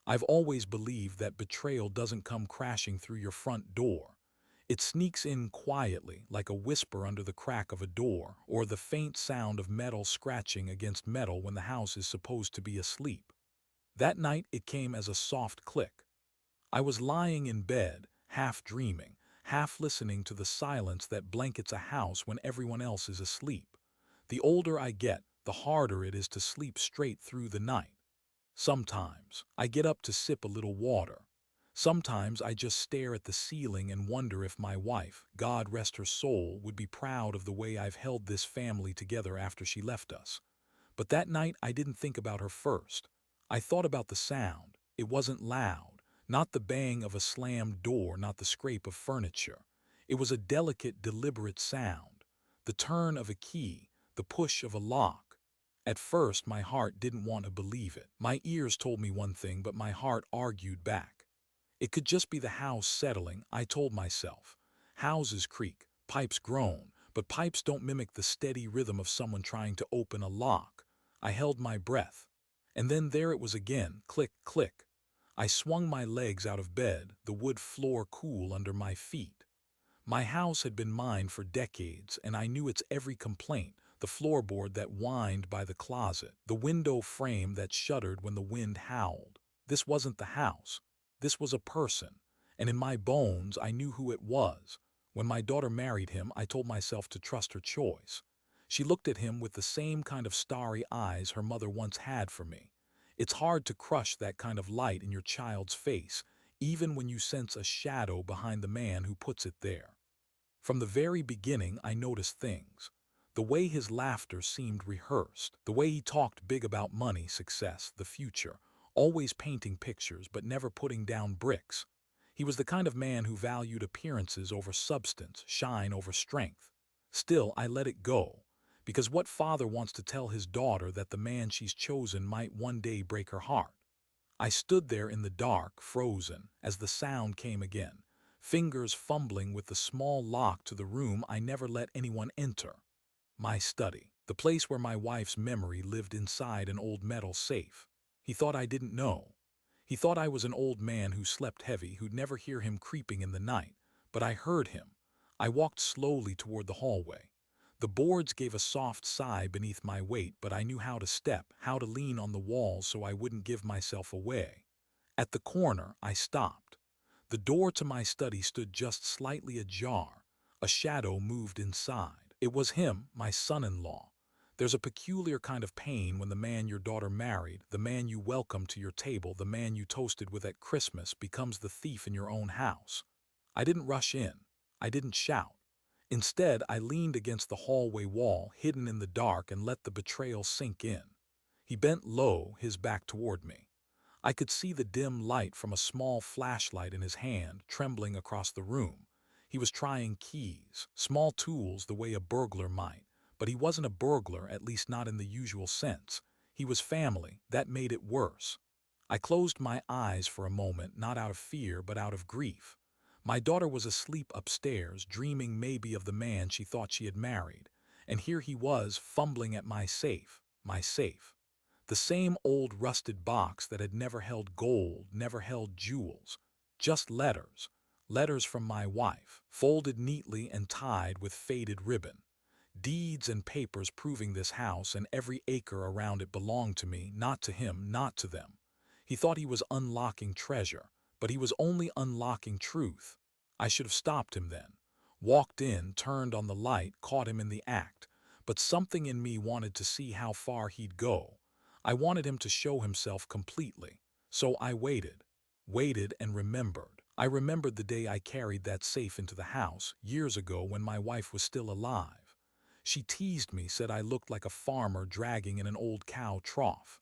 I've always believed that betrayal doesn't come crashing through your front door. It sneaks in quietly, like a whisper under the crack of a door, or the faint sound of metal scratching against metal when the house is supposed to be asleep. That night it came as a soft click. I was lying in bed, half dreaming, half listening to the silence that blankets a house when everyone else is asleep. The older I get, the harder it is to sleep straight through the night. Sometimes I get up to sip a little water. Sometimes I just stare at the ceiling and wonder if my wife, God rest her soul, would be proud of the way I've held this family together after she left us. But that night I didn't think about her first. I thought about the sound. It wasn't loud, not the bang of a slammed door, not the scrape of furniture. It was a delicate, deliberate sound. The turn of a key, the push of a lock. At first my heart didn't want to believe it. My ears told me one thing, but my heart argued back. It could just be the house settling, I told myself. Houses creak, pipes groan, but pipes don't mimic the steady rhythm of someone trying to open a lock. I held my breath. And then there it was again, click, click. I swung my legs out of bed, the wood floor cool under my feet. My house had been mine for decades, and I knew its every complaint, the floorboard that whined by the closet, the window frame that shuddered when the wind howled. This wasn't the house. This was a person, and in my bones I knew who it was. When my daughter married him, I told myself to trust her choice. She looked at him with the same kind of starry eyes her mother once had for me. It's hard to crush that kind of light in your child's face, even when you sense a shadow behind the man who puts it there. From the very beginning, I noticed things. The way his laughter seemed rehearsed, the way he talked big about money, success, the future, always painting pictures but never putting down bricks. He was the kind of man who valued appearances over substance, shine over strength. Still, I let it go, because what father wants to tell his daughter that the man she's chosen might one day break her heart? I stood there in the dark, frozen, as the sound came again, fingers fumbling with the small lock to the room I never let anyone enter. My study, the place where my wife's memory lived inside an old metal safe. He thought I didn't know. He thought I was an old man who slept heavy, who'd never hear him creeping in the night. But I heard him. I walked slowly toward the hallway. The boards gave a soft sigh beneath my weight, but I knew how to step, how to lean on the walls so I wouldn't give myself away. At the corner, I stopped. The door to my study stood just slightly ajar. A shadow moved inside. It was him, my son-in-law. There's a peculiar kind of pain when the man your daughter married, the man you welcomed to your table, the man you toasted with at Christmas, becomes the thief in your own house. I didn't rush in. I didn't shout. Instead, I leaned against the hallway wall, hidden in the dark, and let the betrayal sink in. He bent low, his back toward me. I could see the dim light from a small flashlight in his hand, trembling across the room. He was trying keys, small tools the way a burglar might. But he wasn't a burglar, at least not in the usual sense. He was family. That made it worse. I closed my eyes for a moment, not out of fear, but out of grief. My daughter was asleep upstairs, dreaming maybe of the man she thought she had married. And here he was, fumbling at my safe. My safe. The same old rusted box that had never held gold, never held jewels. Just letters. Letters from my wife, folded neatly and tied with faded ribbon. Deeds and papers proving this house and every acre around it belonged to me, not to him, not to them. He thought he was unlocking treasure, but he was only unlocking truth. I should have stopped him then. Walked in, turned on the light, caught him in the act. But something in me wanted to see how far he'd go. I wanted him to show himself completely. So I waited. Waited and remembered. I remembered the day I carried that safe into the house, years ago when my wife was still alive. She teased me, said I looked like a farmer dragging in an old cow trough.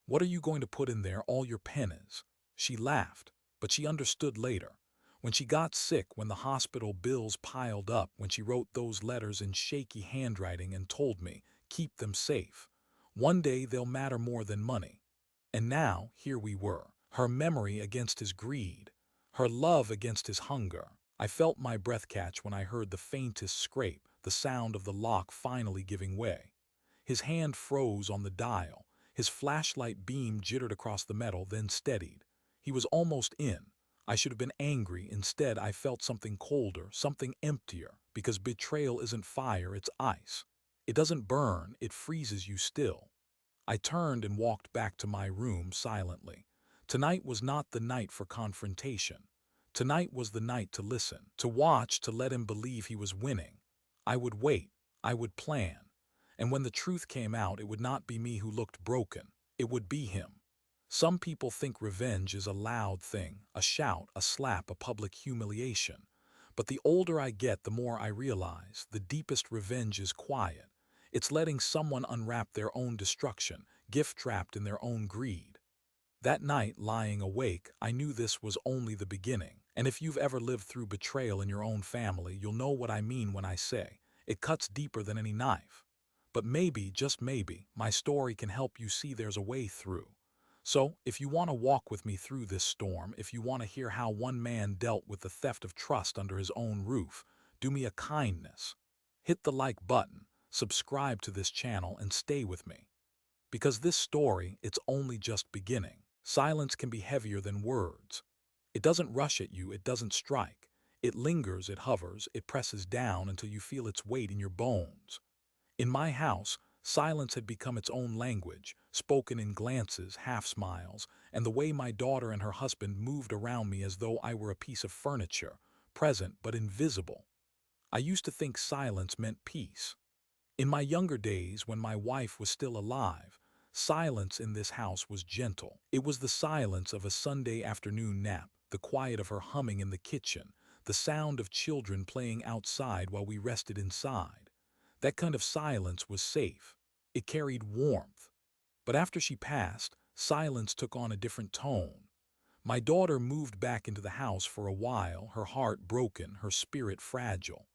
"What are you going to put in there, all your pennies?" She laughed, but she understood later. When she got sick, when the hospital bills piled up, when she wrote those letters in shaky handwriting and told me, keep them safe. One day they'll matter more than money. And now, here we were. Her memory against his greed. Her love against his hunger. I felt my breath catch when I heard the faintest scrape, the sound of the lock finally giving way. His hand froze on the dial. His flashlight beam jittered across the metal, then steadied. He was almost in. I should have been angry. Instead, I felt something colder, something emptier, because betrayal isn't fire, it's ice. It doesn't burn, it freezes you still. I turned and walked back to my room silently. Tonight was not the night for confrontation. Tonight was the night to listen, to watch, to let him believe he was winning. I would wait. I would plan. And when the truth came out, it would not be me who looked broken. It would be him. Some people think revenge is a loud thing, a shout, a slap, a public humiliation. But the older I get, the more I realize the deepest revenge is quiet. It's letting someone unwrap their own destruction, gift-wrapped in their own greed. That night, lying awake, I knew this was only the beginning. And if you've ever lived through betrayal in your own family, you'll know what I mean when I say it cuts deeper than any knife. But maybe, just maybe, my story can help you see there's a way through. So, if you want to walk with me through this storm, if you want to hear how one man dealt with the theft of trust under his own roof, do me a kindness. Hit the like button, subscribe to this channel, and stay with me. Because this story, it's only just beginning. Silence can be heavier than words. It doesn't rush at you, it doesn't strike. It lingers, it hovers, it presses down until you feel its weight in your bones. In my house, silence had become its own language, spoken in glances, half-smiles, and the way my daughter and her husband moved around me as though I were a piece of furniture, present but invisible. I used to think silence meant peace. In my younger days, when my wife was still alive, silence in this house was gentle. It was the silence of a Sunday afternoon nap, the quiet of her humming in the kitchen, the sound of children playing outside while we rested inside. That kind of silence was safe. It carried warmth. But after she passed, silence took on a different tone. My daughter moved back into the house for a while, her heart broken, her spirit fragile.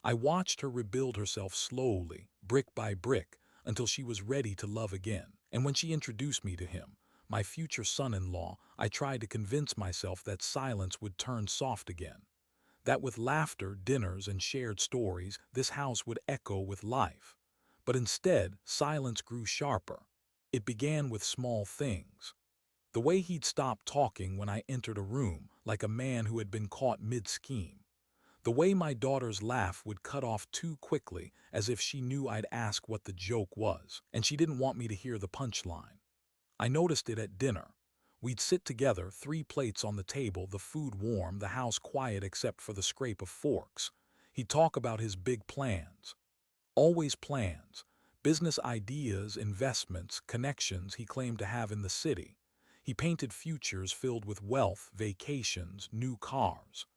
I watched her rebuild herself slowly, brick by brick, until she was ready to love again. And when she introduced me to him, my future son-in-law, I tried to convince myself that silence would turn soft again. That with laughter, dinners, and shared stories, this house would echo with life. But instead, silence grew sharper. It began with small things. The way he'd stop talking when I entered a room, like a man who had been caught mid-scheme. The way my daughter's laugh would cut off too quickly, as if she knew I'd ask what the joke was, and she didn't want me to hear the punchline. I noticed it at dinner. We'd sit together, 3 plates on the table, the food warm, the house quiet except for the scrape of forks. He'd talk about his big plans. Always plans. Business ideas, investments, connections he claimed to have in the city. He painted futures filled with wealth, vacations, new cars.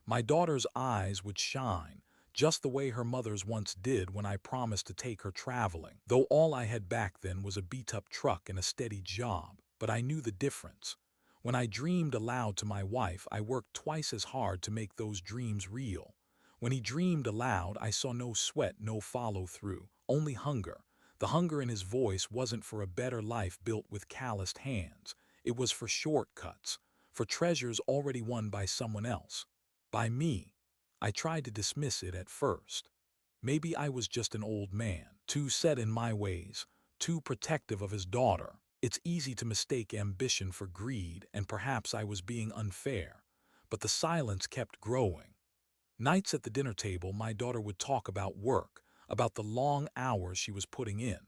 My daughter's eyes would shine, just the way her mother's once did when I promised to take her traveling, though all I had back then was a beat-up truck and a steady job. But I knew the difference. When I dreamed aloud to my wife, I worked twice as hard to make those dreams real. When he dreamed aloud, I saw no sweat, no follow-through, only hunger. The hunger in his voice wasn't for a better life built with calloused hands. It was for shortcuts, for treasures already won by someone else. By me. I tried to dismiss it at first. Maybe I was just an old man, too set in my ways, too protective of his daughter. It's easy to mistake ambition for greed, and perhaps I was being unfair. But the silence kept growing. Nights at the dinner table, my daughter would talk about work, about the long hours she was putting in.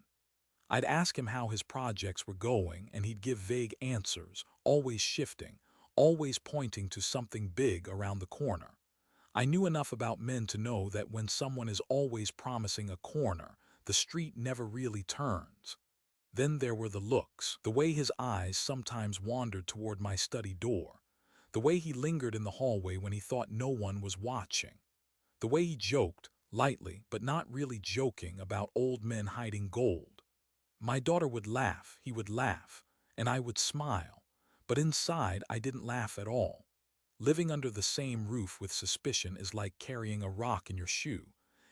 I'd ask him how his projects were going, and he'd give vague answers, always shifting, always pointing to something big around the corner. I knew enough about men to know that when someone is always promising a corner, the street never really turns. Then there were the looks, the way his eyes sometimes wandered toward my study door, the way he lingered in the hallway when he thought no one was watching, the way he joked, lightly but not really joking, about old men hiding gold. My daughter would laugh, he would laugh, and I would smile, but inside I didn't laugh at all. Living under the same roof with suspicion is like carrying a rock in your shoe.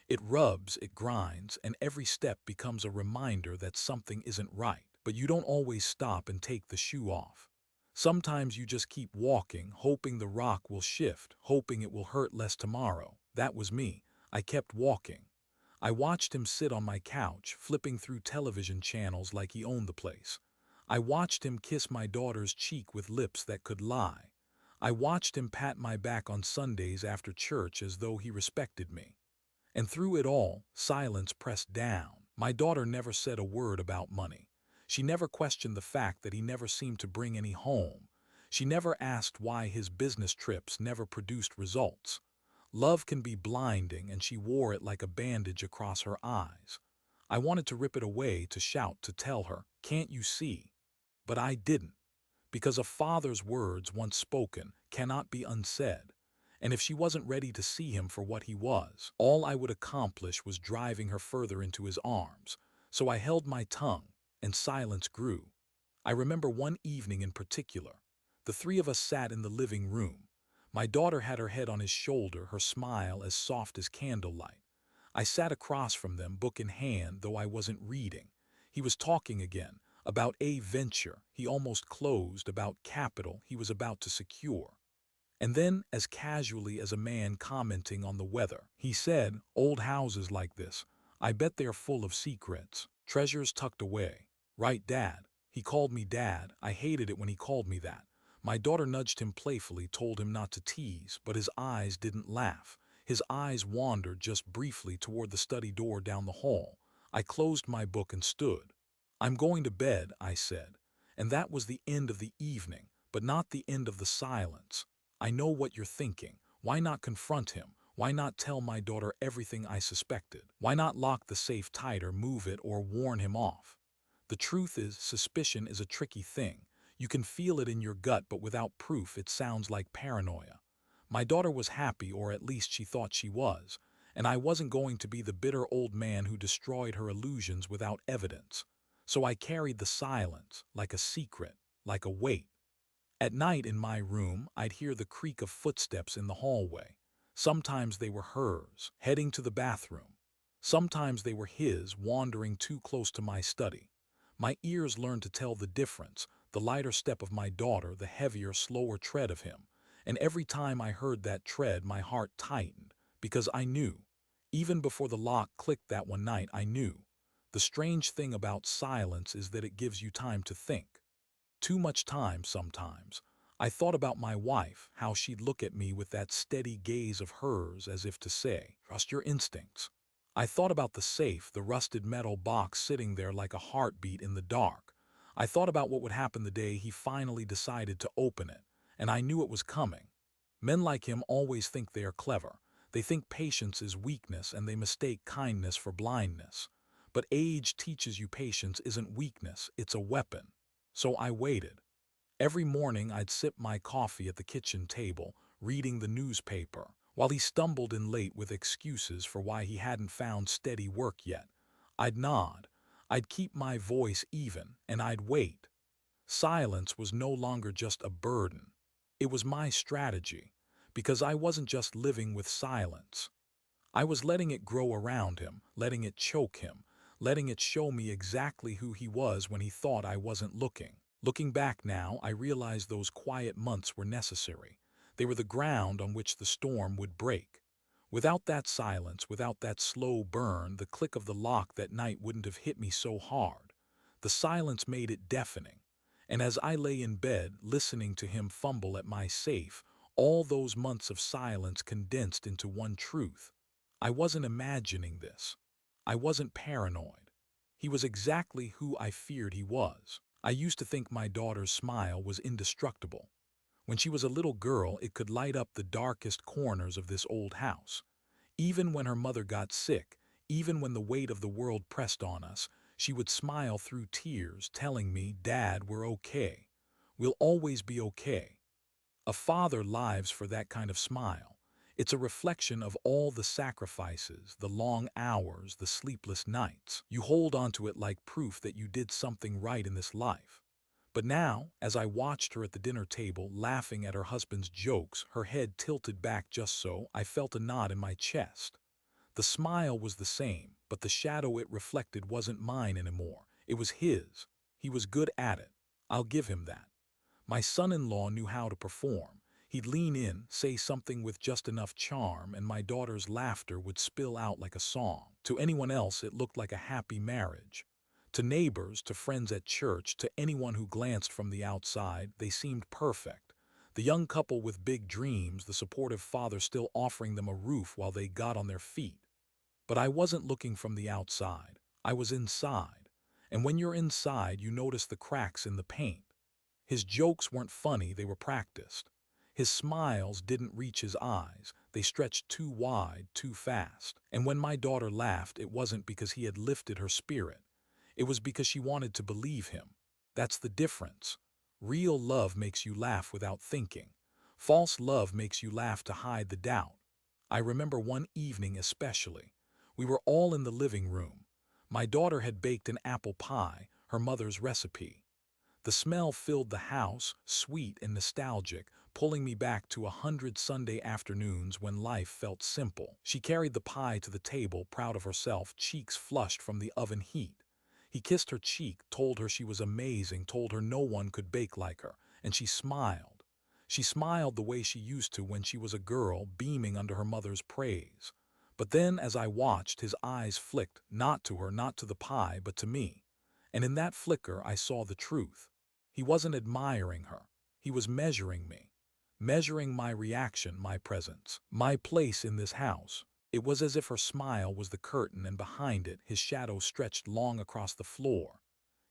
It rubs, it grinds, and every step becomes a reminder that something isn't right. But you don't always stop and take the shoe off. Sometimes you just keep walking, hoping the rock will shift, hoping it will hurt less tomorrow. That was me. I kept walking. I watched him sit on my couch, flipping through television channels like he owned the place. I watched him kiss my daughter's cheek with lips that could lie. I watched him pat my back on Sundays after church as though he respected me. And through it all, silence pressed down. My daughter never said a word about money. She never questioned the fact that he never seemed to bring any home. She never asked why his business trips never produced results. Love can be blinding, and she wore it like a bandage across her eyes. I wanted to rip it away, to shout, to tell her, "Can't you see?" But I didn't, because a father's words, once spoken, cannot be unsaid. And if she wasn't ready to see him for what he was, all I would accomplish was driving her further into his arms. So I held my tongue, and silence grew. I remember one evening in particular. The three of us sat in the living room. My daughter had her head on his shoulder, her smile as soft as candlelight. I sat across from them, book in hand, though I wasn't reading. He was talking again, about a venture he almost closed, about capital he was about to secure. And then, as casually as a man commenting on the weather, he said, "Old houses like this, I bet they're full of secrets, treasures tucked away. Right, Dad?" He called me Dad. I hated it when he called me that. My daughter nudged him playfully, told him not to tease, but his eyes didn't laugh. His eyes wandered just briefly toward the study door down the hall. I closed my book and stood. "I'm going to bed," I said. And that was the end of the evening, but not the end of the silence. I know what you're thinking. Why not confront him? Why not tell my daughter everything I suspected? Why not lock the safe tighter, move it, or warn him off? The truth is, suspicion is a tricky thing. You can feel it in your gut, but without proof, it sounds like paranoia. My daughter was happy, or at least she thought she was, and I wasn't going to be the bitter old man who destroyed her illusions without evidence. So I carried the silence, like a secret, like a weight. At night in my room, I'd hear the creak of footsteps in the hallway. Sometimes they were hers, heading to the bathroom. Sometimes they were his, wandering too close to my study. My ears learned to tell the difference, the lighter step of my daughter, the heavier, slower tread of him. And every time I heard that tread, my heart tightened, because I knew. Even before the lock clicked that one night, I knew. The strange thing about silence is that it gives you time to think. Too much time sometimes. I thought about my wife, how she'd look at me with that steady gaze of hers as if to say, "Trust your instincts." I thought about the safe, the rusted metal box sitting there like a heartbeat in the dark. I thought about what would happen the day he finally decided to open it, and I knew it was coming. Men like him always think they are clever. They think patience is weakness, and they mistake kindness for blindness. But age teaches you patience isn't weakness, it's a weapon. So I waited. Every morning I'd sip my coffee at the kitchen table, reading the newspaper, while he stumbled in late with excuses for why he hadn't found steady work yet. I'd nod. I'd keep my voice even, and I'd wait. Silence was no longer just a burden. It was my strategy, because I wasn't just living with silence. I was letting it grow around him, letting it choke him, letting it show me exactly who he was when he thought I wasn't looking. Looking back now, I realized those quiet months were necessary. They were the ground on which the storm would break. Without that silence, without that slow burn, the click of the lock that night wouldn't have hit me so hard. The silence made it deafening. And as I lay in bed, listening to him fumble at my safe, all those months of silence condensed into one truth. I wasn't imagining this. I wasn't paranoid. He was exactly who I feared he was. I used to think my daughter's smile was indestructible. When she was a little girl, it could light up the darkest corners of this old house. Even when her mother got sick, even when the weight of the world pressed on us, she would smile through tears, telling me, "Dad, we're okay. We'll always be okay." A father lives for that kind of smile. It's a reflection of all the sacrifices, the long hours, the sleepless nights. You hold onto it like proof that you did something right in this life. But now, as I watched her at the dinner table, laughing at her husband's jokes, her head tilted back just so, I felt a knot in my chest. The smile was the same, but the shadow it reflected wasn't mine anymore. It was his. He was good at it. I'll give him that. My son-in-law knew how to perform. He'd lean in, say something with just enough charm, and my daughter's laughter would spill out like a song. To anyone else, it looked like a happy marriage. To neighbors, to friends at church, to anyone who glanced from the outside, they seemed perfect. The young couple with big dreams, the supportive father still offering them a roof while they got on their feet. But I wasn't looking from the outside. I was inside. And when you're inside, you notice the cracks in the paint. His jokes weren't funny, they were practiced. His smiles didn't reach his eyes, they stretched too wide, too fast. And when my daughter laughed, it wasn't because he had lifted her spirit. It was because she wanted to believe him. That's the difference. Real love makes you laugh without thinking. False love makes you laugh to hide the doubt. I remember one evening especially. We were all in the living room. My daughter had baked an apple pie, her mother's recipe. The smell filled the house, sweet and nostalgic, pulling me back to 100 Sunday afternoons when life felt simple. She carried the pie to the table, proud of herself, cheeks flushed from the oven heat. He kissed her cheek, told her she was amazing, told her no one could bake like her, and she smiled. She smiled the way she used to when she was a girl, beaming under her mother's praise. But then, as I watched, his eyes flicked, not to her, not to the pie, but to me. And in that flicker, I saw the truth. He wasn't admiring her. He was measuring me. Measuring my reaction, my presence, my place in this house. It was as if her smile was the curtain and behind it, his shadow stretched long across the floor.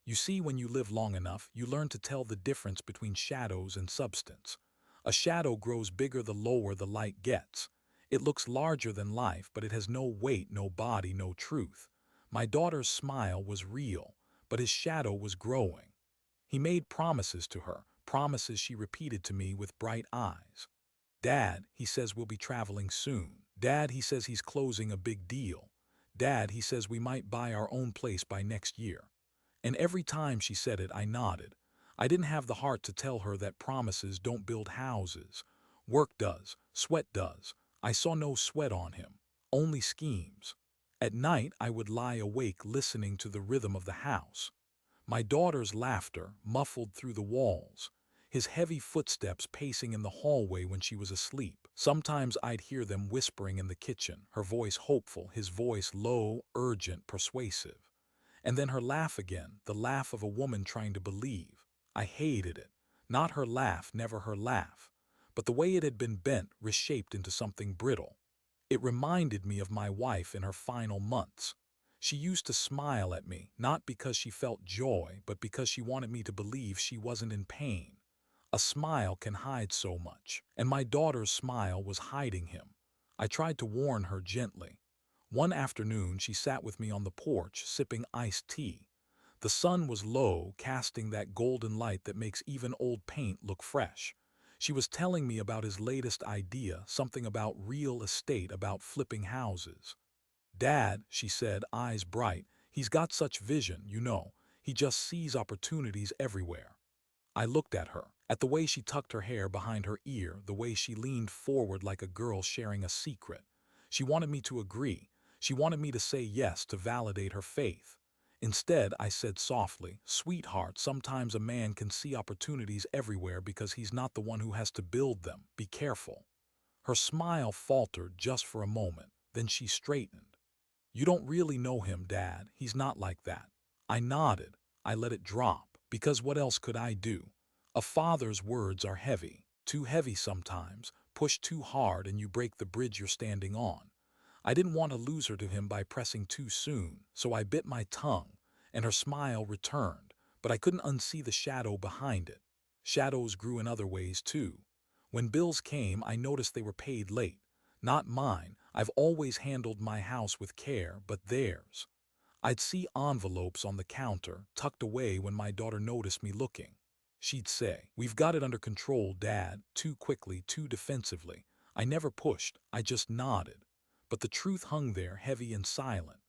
You see, when you live long enough, you learn to tell the difference between shadows and substance. A shadow grows bigger the lower the light gets. It looks larger than life, but it has no weight, no body, no truth. My daughter's smile was real, but his shadow was growing. He made promises to her, promises she repeated to me with bright eyes. Dad, he says we'll be traveling soon. Dad, he says he's closing a big deal. Dad, he says we might buy our own place by next year. And every time she said it, I nodded. I didn't have the heart to tell her that promises don't build houses. Work does, sweat does. I saw no sweat on him, only schemes. At night, I would lie awake listening to the rhythm of the house. My daughter's laughter, muffled through the walls. His heavy footsteps pacing in the hallway when she was asleep. Sometimes I'd hear them whispering in the kitchen, her voice hopeful, his voice low, urgent, persuasive. And then her laugh again, the laugh of a woman trying to believe. I hated it. Not her laugh, never her laugh. But the way it had been bent, reshaped into something brittle. It reminded me of my wife in her final months. She used to smile at me, not because she felt joy, but because she wanted me to believe she wasn't in pain. A smile can hide so much, and my daughter's smile was hiding him. I tried to warn her gently. One afternoon, she sat with me on the porch, sipping iced tea. The sun was low, casting that golden light that makes even old paint look fresh. She was telling me about his latest idea, something about real estate, about flipping houses. Dad, she said, eyes bright, he's got such vision, you know. He just sees opportunities everywhere. I looked at her, at the way she tucked her hair behind her ear, the way she leaned forward like a girl sharing a secret. She wanted me to agree. She wanted me to say yes to validate her faith. Instead, I said softly, "Sweetheart, sometimes a man can see opportunities everywhere because he's not the one who has to build them. Be careful." Her smile faltered just for a moment, then she straightened. "You don't really know him, Dad. He's not like that." I nodded. I let it drop, because what else could I do? A father's words are heavy, too heavy sometimes, push too hard and you break the bridge you're standing on. I didn't want to lose her to him by pressing too soon, so I bit my tongue, and her smile returned, but I couldn't unsee the shadow behind it. Shadows grew in other ways too. When bills came, I noticed they were paid late. Not mine. I've always handled my house with care, but theirs. I'd see envelopes on the counter, tucked away when my daughter noticed me looking. She'd say, "We've got it under control, Dad," too quickly, too defensively. I never pushed, I just nodded. But the truth hung there, heavy and silent.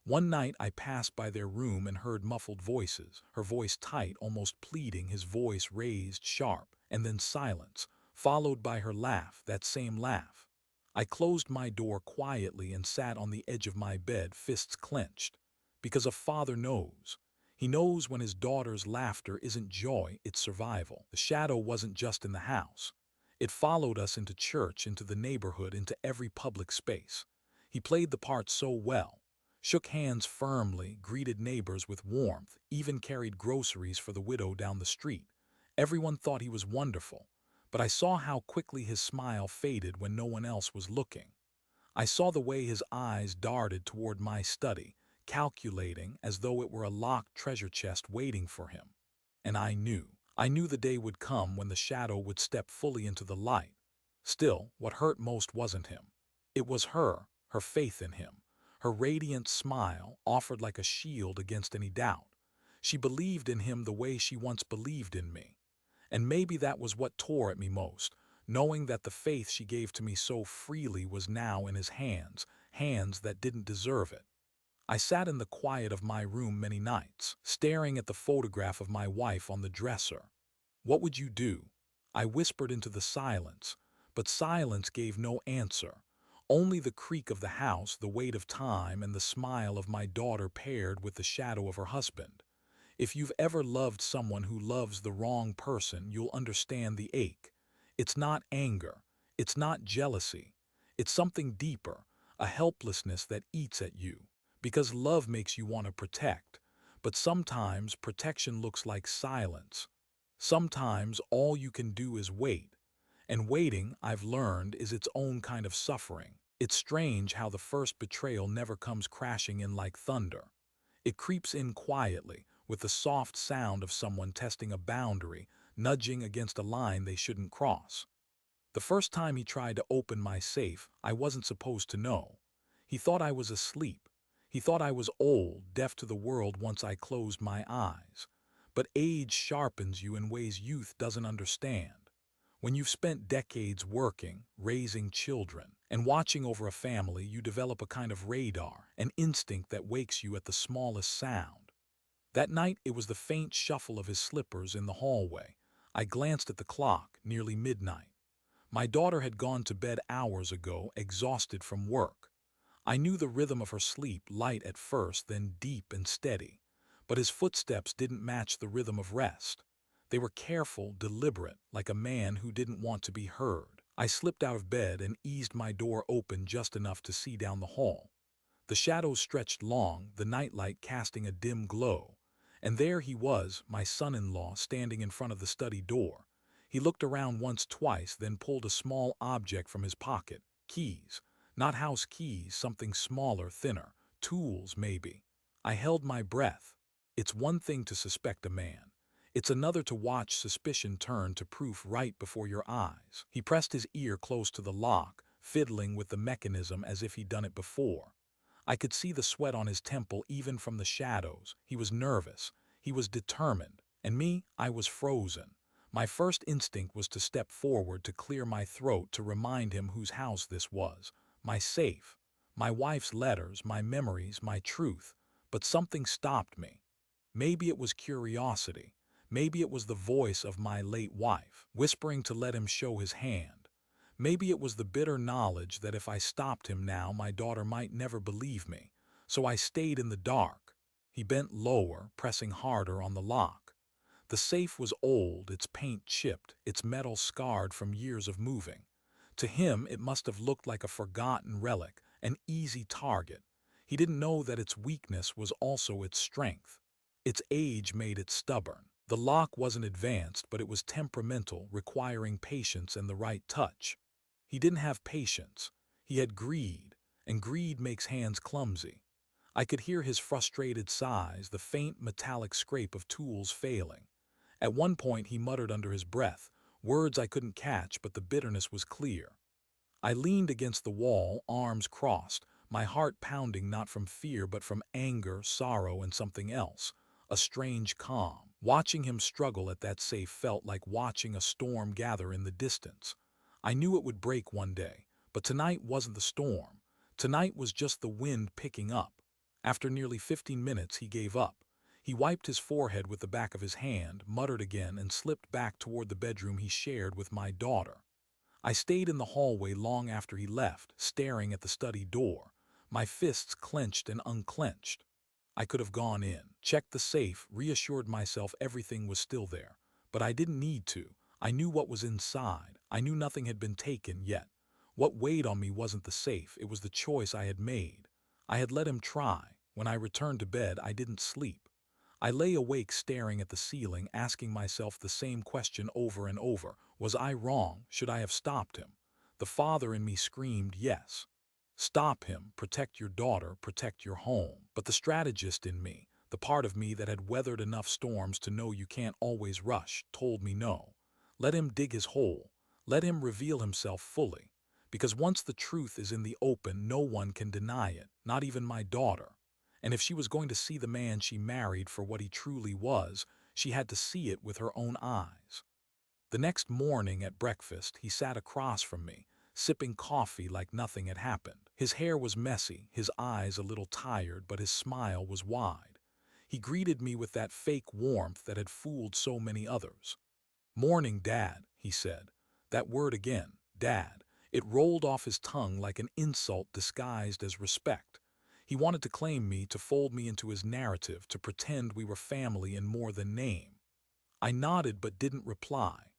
One night I passed by their room and heard muffled voices, her voice tight, almost pleading, his voice raised, sharp, and then silence, followed by her laugh, that same laugh. I closed my door quietly and sat on the edge of my bed, fists clenched. Because a father knows. He knows when his daughter's laughter isn't joy, it's survival. The shadow wasn't just in the house. It followed us into church, into the neighborhood, into every public space. He played the part so well. shook hands firmly, greeted neighbors with warmth, even carried groceries for the widow down the street. Everyone thought he was wonderful, but I saw how quickly his smile faded when no one else was looking. I saw the way his eyes darted toward my study, calculating as though it were a locked treasure chest waiting for him. And I knew the day would come when the shadow would step fully into the light. Still, what hurt most wasn't him. It was her faith in him. Her radiant smile offered like a shield against any doubt. She believed in him the way she once believed in me. And maybe that was what tore at me most, knowing that the faith she gave to me so freely was now in his hands, hands that didn't deserve it. I sat in the quiet of my room many nights, staring at the photograph of my wife on the dresser. "What would you do?" I whispered into the silence, but silence gave no answer. Only the creak of the house, the weight of time, and the smile of my daughter paired with the shadow of her husband. If you've ever loved someone who loves the wrong person, you'll understand the ache. It's not anger. It's not jealousy. It's something deeper, a helplessness that eats at you. Because love makes you want to protect. But sometimes protection looks like silence. Sometimes all you can do is wait. And waiting, I've learned, is its own kind of suffering. It's strange how the first betrayal never comes crashing in like thunder. It creeps in quietly, with the soft sound of someone testing a boundary, nudging against a line they shouldn't cross. The first time he tried to open my safe, I wasn't supposed to know. He thought I was asleep. He thought I was old, deaf to the world once I closed my eyes. But age sharpens you in ways youth doesn't understand. When you've spent decades working, raising children, and watching over a family, you develop a kind of radar, an instinct that wakes you at the smallest sound. That night, it was the faint shuffle of his slippers in the hallway. I glanced at the clock, nearly midnight. My daughter had gone to bed hours ago, exhausted from work. I knew the rhythm of her sleep, light at first, then deep and steady. But his footsteps didn't match the rhythm of rest. They were careful, deliberate, like a man who didn't want to be heard. I slipped out of bed and eased my door open just enough to see down the hall. The shadows stretched long, the nightlight casting a dim glow. And there he was, my son-in-law, standing in front of the study door. He looked around once, twice, then pulled a small object from his pocket. Keys. Not house keys, something smaller, thinner. Tools, maybe. I held my breath. It's one thing to suspect a man. It's another to watch suspicion turn to proof right before your eyes. He pressed his ear close to the lock, fiddling with the mechanism as if he'd done it before. I could see the sweat on his temple even from the shadows. He was nervous. He was determined. And me, I was frozen. My first instinct was to step forward, to clear my throat, to remind him whose house this was. My safe. My wife's letters, my memories, my truth. But something stopped me. Maybe it was curiosity. Maybe it was the voice of my late wife, whispering to let him show his hand. Maybe it was the bitter knowledge that if I stopped him now, my daughter might never believe me. So I stayed in the dark. He bent lower, pressing harder on the lock. The safe was old, its paint chipped, its metal scarred from years of moving. To him, it must have looked like a forgotten relic, an easy target. He didn't know that its weakness was also its strength. Its age made it stubborn. The lock wasn't advanced, but it was temperamental, requiring patience and the right touch. He didn't have patience. He had greed, and greed makes hands clumsy. I could hear his frustrated sighs, the faint metallic scrape of tools failing. At one point he muttered under his breath, words I couldn't catch, but the bitterness was clear. I leaned against the wall, arms crossed, my heart pounding not from fear but from anger, sorrow, and something else, a strange calm. Watching him struggle at that safe felt like watching a storm gather in the distance. I knew it would break one day, but tonight wasn't the storm. Tonight was just the wind picking up. After nearly 15 minutes, he gave up. He wiped his forehead with the back of his hand, muttered again, and slipped back toward the bedroom he shared with my daughter. I stayed in the hallway long after he left, staring at the study door, my fists clenched and unclenched. I could have gone in, checked the safe, reassured myself everything was still there. But I didn't need to. I knew what was inside. I knew nothing had been taken yet. What weighed on me wasn't the safe, it was the choice I had made. I had let him try. When I returned to bed, I didn't sleep. I lay awake staring at the ceiling, asking myself the same question over and over. Was I wrong? Should I have stopped him? The father in me screamed, yes. Stop him, protect your daughter, protect your home. But the strategist in me, the part of me that had weathered enough storms to know you can't always rush, told me no. Let him dig his hole. Let him reveal himself fully. Because once the truth is in the open, no one can deny it, not even my daughter. And if she was going to see the man she married for what he truly was, she had to see it with her own eyes. The next morning at breakfast, he sat across from me, sipping coffee like nothing had happened. His hair was messy, his eyes a little tired, but his smile was wide. He greeted me with that fake warmth that had fooled so many others. "Morning, Dad," he said. That word again, Dad. It rolled off his tongue like an insult disguised as respect. He wanted to claim me, to fold me into his narrative, to pretend we were family in more than name. I nodded but didn't reply.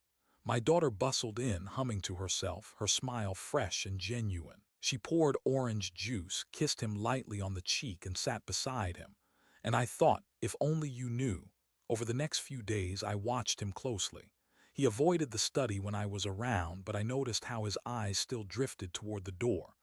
My daughter bustled in, humming to herself, her smile fresh and genuine. She poured orange juice, kissed him lightly on the cheek, and sat beside him. And I thought, if only you knew. Over the next few days, I watched him closely. He avoided the study when I was around, but I noticed how his eyes still drifted toward the door.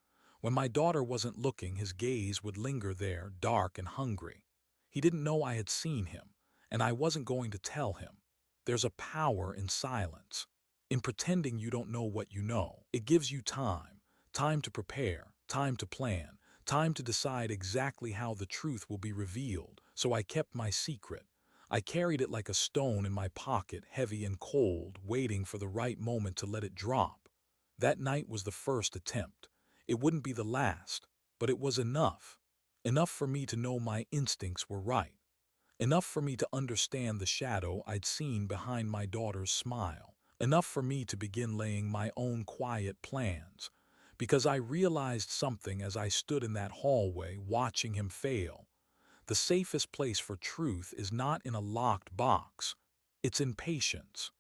When my daughter wasn't looking, his gaze would linger there, dark and hungry. He didn't know I had seen him, and I wasn't going to tell him. There's a power in silence, in pretending you don't know what you know. It gives you time, time to prepare, time to plan, time to decide exactly how the truth will be revealed. So I kept my secret. I carried it like a stone in my pocket, heavy and cold, waiting for the right moment to let it drop. That night was the first attempt. It wouldn't be the last, but it was enough. Enough for me to know my instincts were right. Enough for me to understand the shadow I'd seen behind my daughter's smile. Enough for me to begin laying my own quiet plans. Because I realized something as I stood in that hallway watching him fail. The safest place for truth is not in a locked box. It's in patience.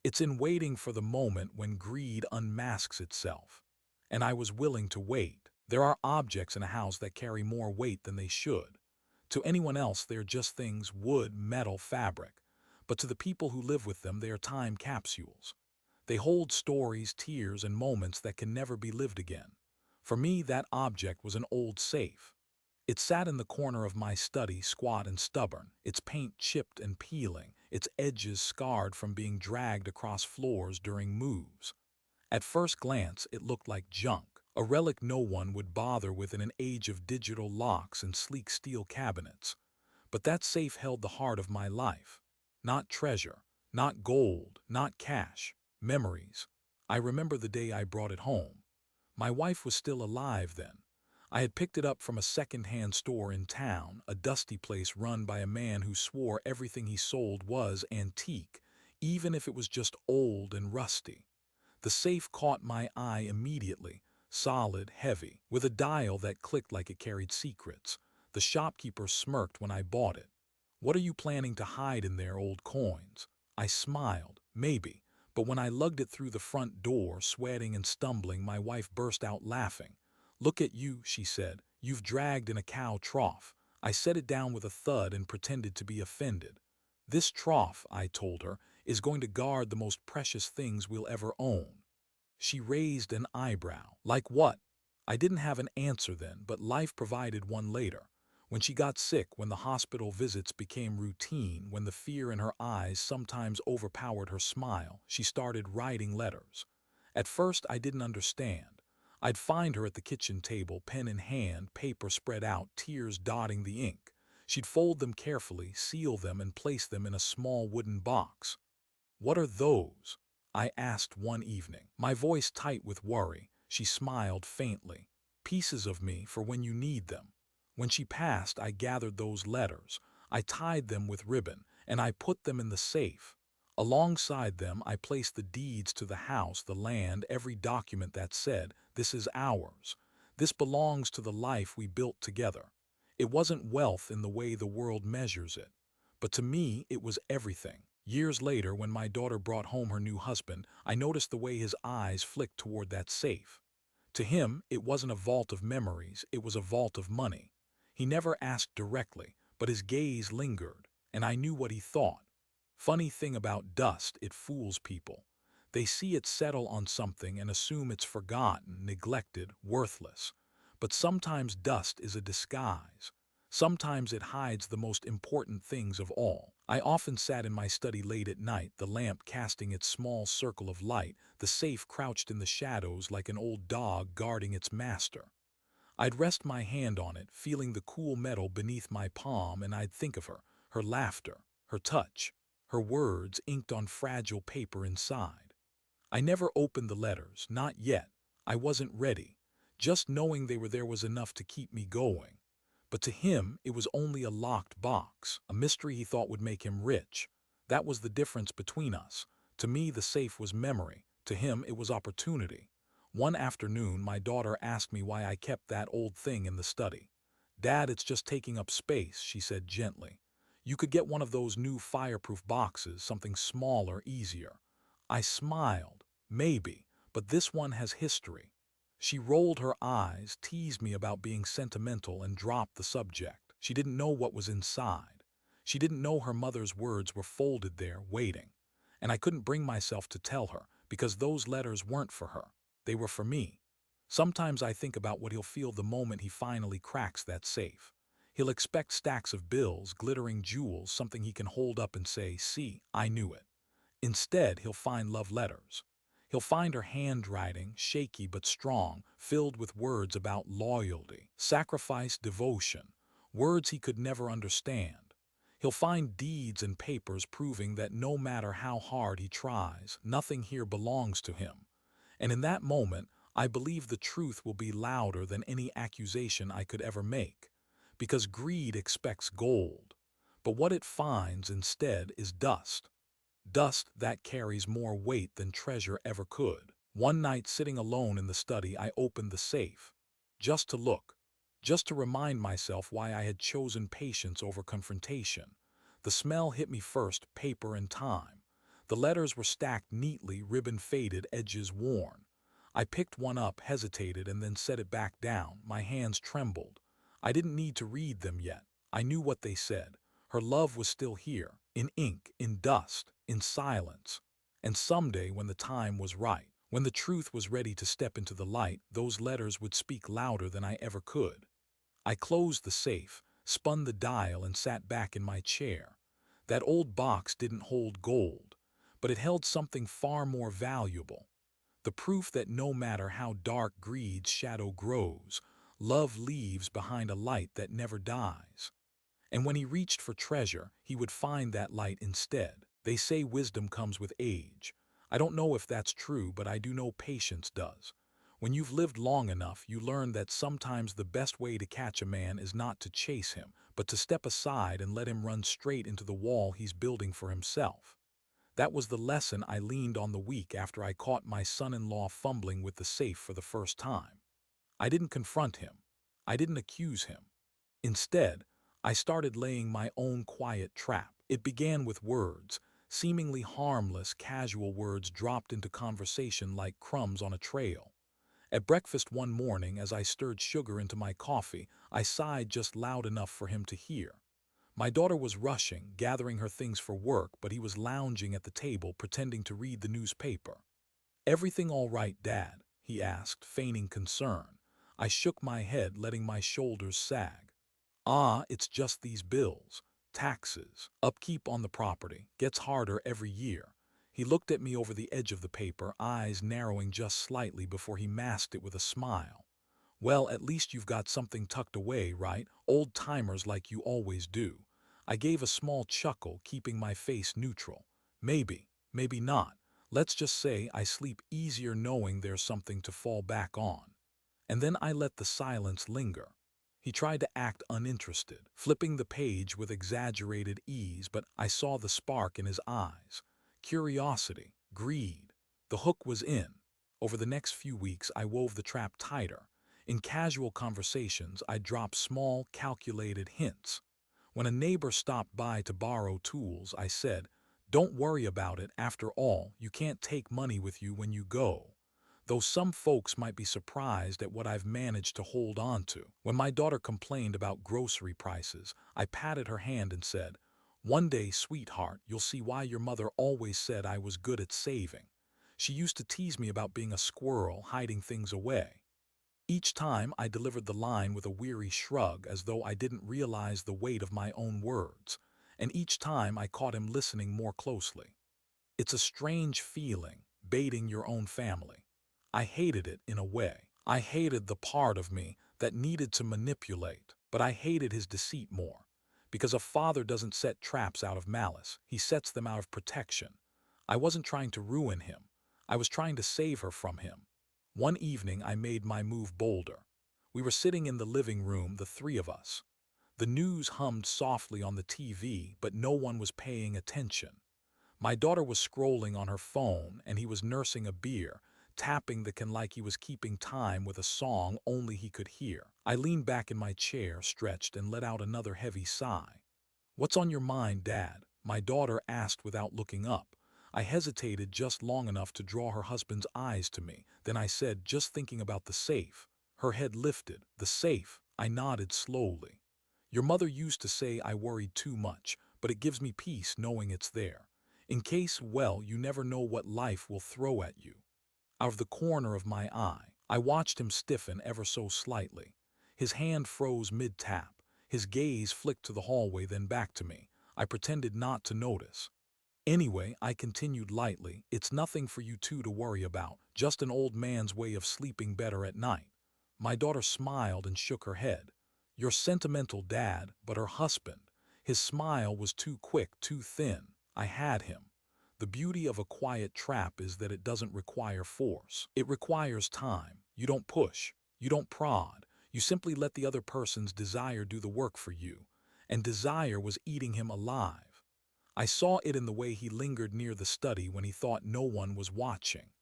It's in waiting for the moment when greed unmasks itself. And I was willing to wait. There are objects in a house that carry more weight than they should. To anyone else, they're just things: wood, metal, fabric. But to the people who live with them, they are time capsules. They hold stories, tears, and moments that can never be lived again. For me, that object was an old safe. It sat in the corner of my study, squat and stubborn, its paint chipped and peeling, its edges scarred from being dragged across floors during moves. At first glance, it looked like junk, a relic no one would bother with in an age of digital locks and sleek steel cabinets. But that safe held the heart of my life. Not treasure, not gold, not cash, memories. I remember the day I brought it home. My wife was still alive then. I had picked it up from a second-hand store in town, a dusty place run by a man who swore everything he sold was antique, even if it was just old and rusty. The safe caught my eye immediately, solid, heavy, with a dial that clicked like it carried secrets. The shopkeeper smirked when I bought it. "What are you planning to hide in there, old coins?" I smiled. "Maybe." But when I lugged it through the front door, sweating and stumbling, my wife burst out laughing. "Look at you," she said. "You've dragged in a cow trough." I set it down with a thud and pretended to be offended. "This trough," I told her, "is going to guard the most precious things we'll ever own." She raised an eyebrow. "Like what?" I didn't have an answer then, but life provided one later. When she got sick, when the hospital visits became routine, when the fear in her eyes sometimes overpowered her smile, she started writing letters. At first, I didn't understand. I'd find her at the kitchen table, pen in hand, paper spread out, tears dotting the ink. She'd fold them carefully, seal them, and place them in a small wooden box. "What are those?" I asked one evening, my voice tight with worry. She smiled faintly. "Pieces of me for when you need them." When she passed, I gathered those letters. I tied them with ribbon, and I put them in the safe. Alongside them, I placed the deeds to the house, the land, every document that said, "This is ours. This belongs to the life we built together." It wasn't wealth in the way the world measures it, but to me, it was everything. Years later, when my daughter brought home her new husband, I noticed the way his eyes flicked toward that safe. To him, it wasn't a vault of memories, it was a vault of money. He never asked directly, but his gaze lingered, and I knew what he thought. Funny thing about dust, it fools people. They see it settle on something and assume it's forgotten, neglected, worthless. But sometimes dust is a disguise. Sometimes it hides the most important things of all. I often sat in my study late at night, the lamp casting its small circle of light, the safe crouched in the shadows like an old dog guarding its master. I'd rest my hand on it, feeling the cool metal beneath my palm, and I'd think of her, her laughter, her touch, her words inked on fragile paper inside. I never opened the letters, not yet. I wasn't ready. Just knowing they were there was enough to keep me going. But to him, it was only a locked box, a mystery he thought would make him rich. That was the difference between us. To me, the safe was memory. To him, it was opportunity. One afternoon, my daughter asked me why I kept that old thing in the study. "Dad, it's just taking up space," she said gently. "You could get one of those new fireproof boxes, something smaller, easier." I smiled. "Maybe, but this one has history." She rolled her eyes, teased me about being sentimental, and dropped the subject. She didn't know what was inside. She didn't know her mother's words were folded there, waiting. And I couldn't bring myself to tell her, because those letters weren't for her. They were for me. Sometimes I think about what he'll feel the moment he finally cracks that safe. He'll expect stacks of bills, glittering jewels, something he can hold up and say, "See, I knew it." Instead, he'll find love letters. He'll find her handwriting, shaky but strong, filled with words about loyalty, sacrifice, devotion, words he could never understand. He'll find deeds and papers proving that no matter how hard he tries, nothing here belongs to him. And in that moment, I believe the truth will be louder than any accusation I could ever make. Because greed expects gold. But what it finds instead is dust. Dust that carries more weight than treasure ever could. One night, sitting alone in the study, I opened the safe. Just to look. Just to remind myself why I had chosen patience over confrontation. The smell hit me first, paper and time. The letters were stacked neatly, ribbon faded, edges worn. I picked one up, hesitated, and then set it back down. My hands trembled. I didn't need to read them yet. I knew what they said. Her love was still here, in ink, in dust, in silence. And someday, when the time was right, when the truth was ready to step into the light, those letters would speak louder than I ever could. I closed the safe, spun the dial, and sat back in my chair. That old box didn't hold gold, but it held something far more valuable. The proof that no matter how dark greed's shadow grows, love leaves behind a light that never dies. And when he reached for treasure, he would find that light instead. They say wisdom comes with age. I don't know if that's true, but I do know patience does. When you've lived long enough, you learn that sometimes the best way to catch a man is not to chase him, but to step aside and let him run straight into the wall he's building for himself. That was the lesson I leaned on the week after I caught my son-in-law fumbling with the safe for the first time. I didn't confront him. I didn't accuse him. Instead, I started laying my own quiet trap. It began with words, seemingly harmless, casual words dropped into conversation like crumbs on a trail. At breakfast one morning, as I stirred sugar into my coffee, I sighed just loud enough for him to hear. My daughter was rushing, gathering her things for work, but he was lounging at the table, pretending to read the newspaper. "Everything all right, Dad?" he asked, feigning concern. I shook my head, letting my shoulders sag. "Ah, it's just these bills. Taxes, upkeep on the property, gets harder every year." He looked at me over the edge of the paper, eyes narrowing just slightly before he masked it with a smile. "Well, at least you've got something tucked away, right? Old-timers like you always do." I gave a small chuckle, keeping my face neutral. "Maybe, maybe not. Let's just say I sleep easier knowing there's something to fall back on." And then I let the silence linger. He tried to act uninterested, flipping the page with exaggerated ease, but I saw the spark in his eyes. Curiosity, greed. The hook was in. Over the next few weeks, I wove the trap tighter. In casual conversations, I dropped small, calculated hints. When a neighbor stopped by to borrow tools, I said, "Don't worry about it. After all, you can't take money with you when you go." though some folks might be surprised at what I've managed to hold on to. When my daughter complained about grocery prices, I patted her hand and said, "One day, sweetheart, you'll see why your mother always said I was good at saving. She used to tease me about being a squirrel hiding things away." Each time I delivered the line with a weary shrug as though I didn't realize the weight of my own words, and each time I caught him listening more closely. It's a strange feeling, baiting your own family. I hated it in a way. I hated the part of me that needed to manipulate, but I hated his deceit more. Because a father doesn't set traps out of malice, he sets them out of protection. I wasn't trying to ruin him. I was trying to save her from him. One evening I made my move bolder. We were sitting in the living room, the three of us. The news hummed softly on the TV, but no one was paying attention. My daughter was scrolling on her phone, and he was nursing a beer, tapping the can like he was keeping time with a song only he could hear. I leaned back in my chair, stretched, and let out another heavy sigh. "What's on your mind, Dad?" my daughter asked without looking up. I hesitated just long enough to draw her husband's eyes to me. Then I said, "Just thinking about the safe." Her head lifted. "The safe?" I nodded slowly. "Your mother used to say I worried too much, but it gives me peace knowing it's there. In case, well, you never know what life will throw at you." Out of the corner of my eye, I watched him stiffen ever so slightly. His hand froze mid-tap. His gaze flicked to the hallway, then back to me. I pretended not to notice. "Anyway," I continued lightly, "it's nothing for you two to worry about, just an old man's way of sleeping better at night." My daughter smiled and shook her head. "You're sentimental, Dad," but her husband, his smile was too quick, too thin. I had him. The beauty of a quiet trap is that it doesn't require force. It requires time. You don't push. You don't prod. You simply let the other person's desire do the work for you. And desire was eating him alive. I saw it in the way he lingered near the study when he thought no one was watching.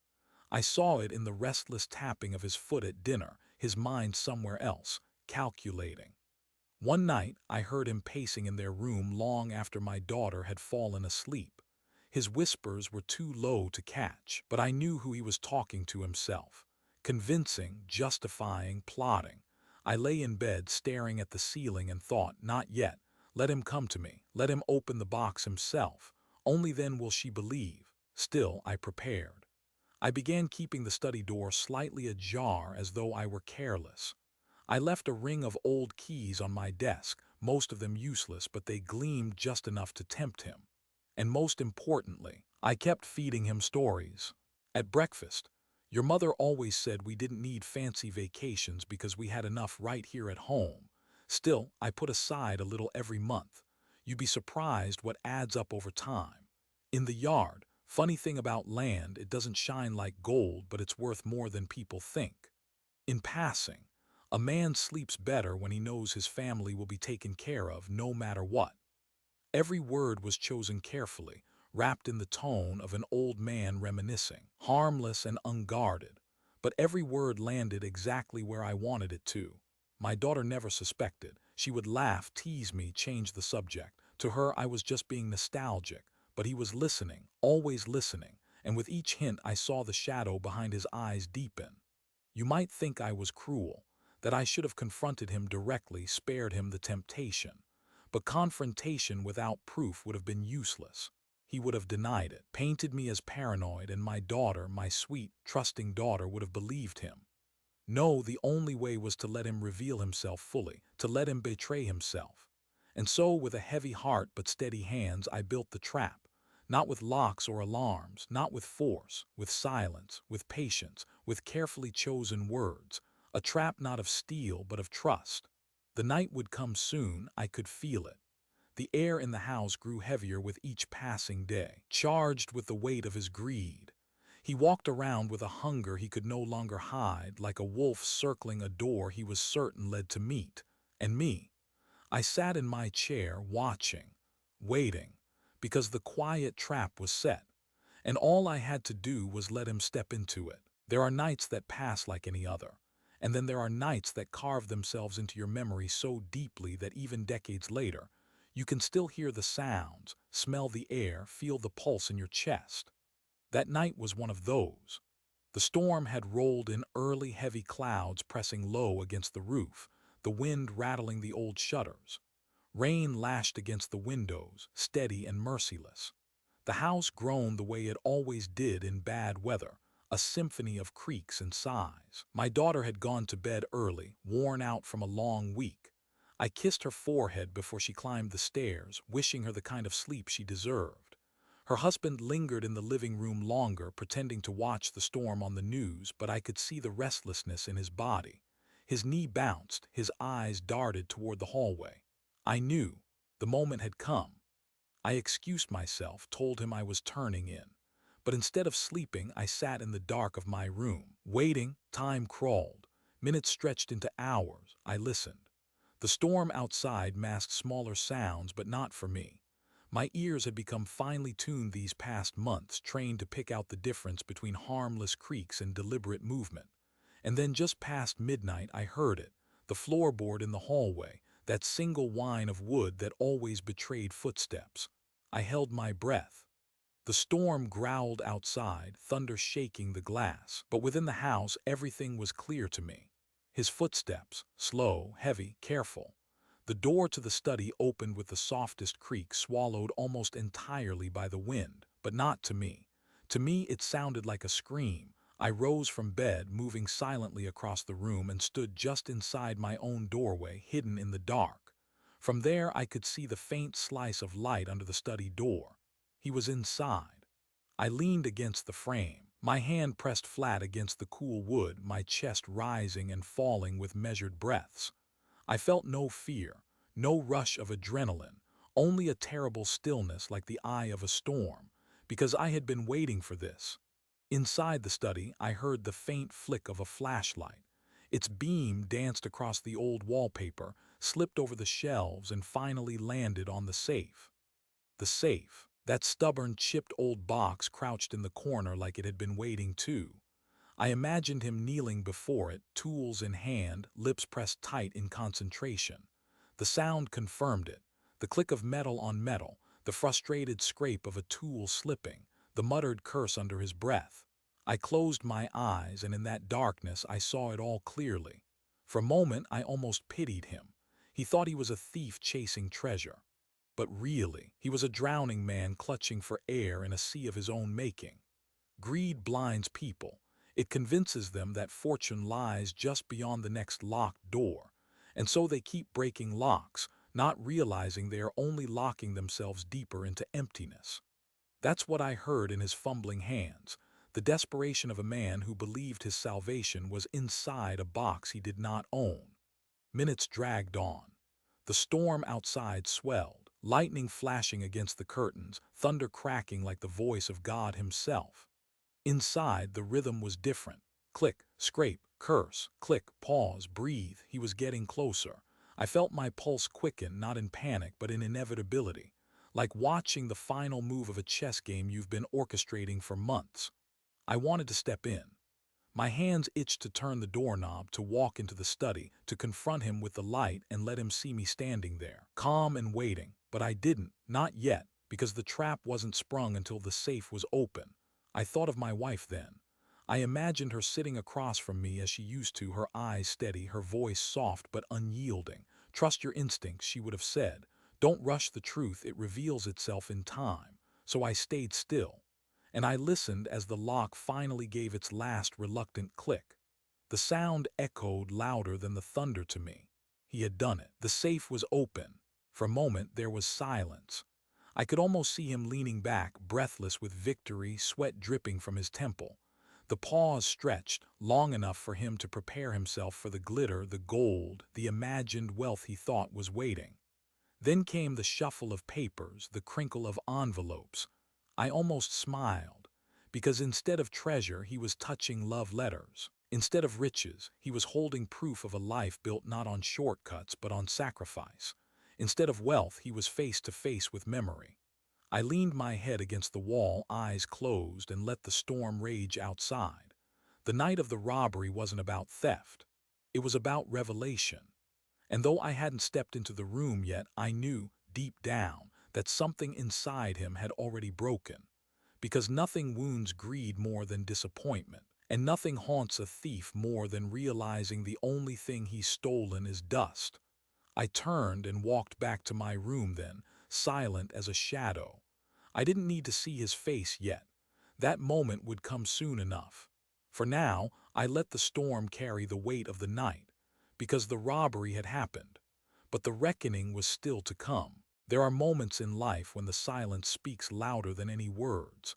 I saw it in the restless tapping of his foot at dinner, his mind somewhere else, calculating. One night, I heard him pacing in their room long after my daughter had fallen asleep. His whispers were too low to catch, but I knew who he was talking to: himself. Convincing, justifying, plotting. I lay in bed staring at the ceiling and thought, not yet. Let him come to me. Let him open the box himself. Only then will she believe. Still, I prepared. I began keeping the study door slightly ajar as though I were careless. I left a ring of old keys on my desk, most of them useless, but they gleamed just enough to tempt him. And most importantly, I kept feeding him stories. At breakfast, "Your mother always said we didn't need fancy vacations because we had enough right here at home. Still, I put aside a little every month. You'd be surprised what adds up over time. In the yard, funny thing about land, it doesn't shine like gold, but it's worth more than people think. In passing, a man sleeps better when he knows his family will be taken care of no matter what." Every word was chosen carefully, wrapped in the tone of an old man reminiscing, harmless and unguarded. But every word landed exactly where I wanted it to. My daughter never suspected. She would laugh, tease me, change the subject. To her, I was just being nostalgic, but he was listening, always listening, and with each hint I saw the shadow behind his eyes deepen. You might think I was cruel, that I should have confronted him directly, spared him the temptation. But confrontation without proof would have been useless. He would have denied it, painted me as paranoid, and my daughter, my sweet, trusting daughter, would have believed him. No, the only way was to let him reveal himself fully, to let him betray himself. And so, with a heavy heart but steady hands, I built the trap. Not with locks or alarms, not with force, with silence, with patience, with carefully chosen words. A trap not of steel but of trust. The night would come soon, I could feel it. The air in the house grew heavier with each passing day, charged with the weight of his greed. He walked around with a hunger he could no longer hide, like a wolf circling a door he was certain led to meat. And me. I sat in my chair, watching, waiting, because the quiet trap was set, and all I had to do was let him step into it. There are nights that pass like any other, and then there are nights that carve themselves into your memory so deeply that even decades later, you can still hear the sounds, smell the air, feel the pulse in your chest. That night was one of those. The The storm had rolled in early heavy clouds pressing low against the roof, the wind rattling the old shutters. Rain lashed against the windows, steady and merciless. The house groaned the way it always did in bad weather, a symphony of creaks and sighs. My daughter had gone to bed early, worn out from a long week. I kissed her forehead before she climbed the stairs, wishing her the kind of sleep she deserved. Her husband lingered in the living room longer, pretending to watch the storm on the news, but I could see the restlessness in his body. His knee bounced, his eyes darted toward the hallway. I knew. The moment had come. I excused myself, told him I was turning in. But instead of sleeping, I sat in the dark of my room. Waiting, time crawled. Minutes stretched into hours. I listened. The storm outside masked smaller sounds, but not for me. My ears had become finely tuned these past months, trained to pick out the difference between harmless creaks and deliberate movement. And then just past midnight I heard it, the floorboard in the hallway, that single whine of wood that always betrayed footsteps. I held my breath. The storm growled outside, thunder shaking the glass, but within the house everything was clear to me. His footsteps, slow, heavy, careful. The door to the study opened with the softest creak, swallowed almost entirely by the wind, but not to me. To me it sounded like a scream. I rose from bed, moving silently across the room, and stood just inside my own doorway, hidden in the dark. From there I could see the faint slice of light under the study door. He was inside. I leaned against the frame, my hand pressed flat against the cool wood, my chest rising and falling with measured breaths. I felt no fear, no rush of adrenaline, only a terrible stillness like the eye of a storm, because I had been waiting for this. Inside the study, I heard the faint flick of a flashlight. Its beam danced across the old wallpaper, slipped over the shelves, and finally landed on the safe. The safe, that stubborn, chipped old box crouched in the corner like it had been waiting too. I imagined him kneeling before it, tools in hand, lips pressed tight in concentration. The sound confirmed it, the click of metal on metal, the frustrated scrape of a tool slipping, the muttered curse under his breath. I closed my eyes, and in that darkness I saw it all clearly. For a moment I almost pitied him. He thought he was a thief chasing treasure. But really, he was a drowning man clutching for air in a sea of his own making. Greed blinds people. It convinces them that fortune lies just beyond the next locked door, and so they keep breaking locks, not realizing they are only locking themselves deeper into emptiness. That's what I heard in his fumbling hands, the desperation of a man who believed his salvation was inside a box he did not own. Minutes dragged on. The storm outside swelled, lightning flashing against the curtains, thunder cracking like the voice of God himself. Inside, the rhythm was different. Click, scrape, curse, click, pause, breathe. He was getting closer. I felt my pulse quicken, not in panic, but in inevitability. Like watching the final move of a chess game you've been orchestrating for months. I wanted to step in. My hands itched to turn the doorknob, to walk into the study, to confront him with the light and let him see me standing there, calm and waiting. But I didn't, not yet, because the trap wasn't sprung until the safe was open. I thought of my wife then. I imagined her sitting across from me as she used to, her eyes steady, her voice soft but unyielding. Trust your instincts, she would have said. Don't rush the truth, it reveals itself in time. So I stayed still. And I listened as the lock finally gave its last reluctant click. The sound echoed louder than the thunder to me. He had done it. The safe was open. For a moment there was silence. I could almost see him leaning back, breathless with victory, sweat dripping from his temple. The pause stretched, long enough for him to prepare himself for the glitter, the gold, the imagined wealth he thought was waiting. Then came the shuffle of papers, the crinkle of envelopes. I almost smiled, because instead of treasure he was touching love letters. Instead of riches, he was holding proof of a life built not on shortcuts but on sacrifice. Instead of wealth, he was face to face with memory. I leaned my head against the wall, eyes closed, and let the storm rage outside. The night of the robbery wasn't about theft. It was about revelation. And though I hadn't stepped into the room yet, I knew, deep down, that something inside him had already broken. Because nothing wounds greed more than disappointment. And nothing haunts a thief more than realizing the only thing he's stolen is dust. I turned and walked back to my room then, silent as a shadow. I didn't need to see his face yet. That moment would come soon enough. For now, I let the storm carry the weight of the night, because the robbery had happened. But the reckoning was still to come. There are moments in life when the silence speaks louder than any words.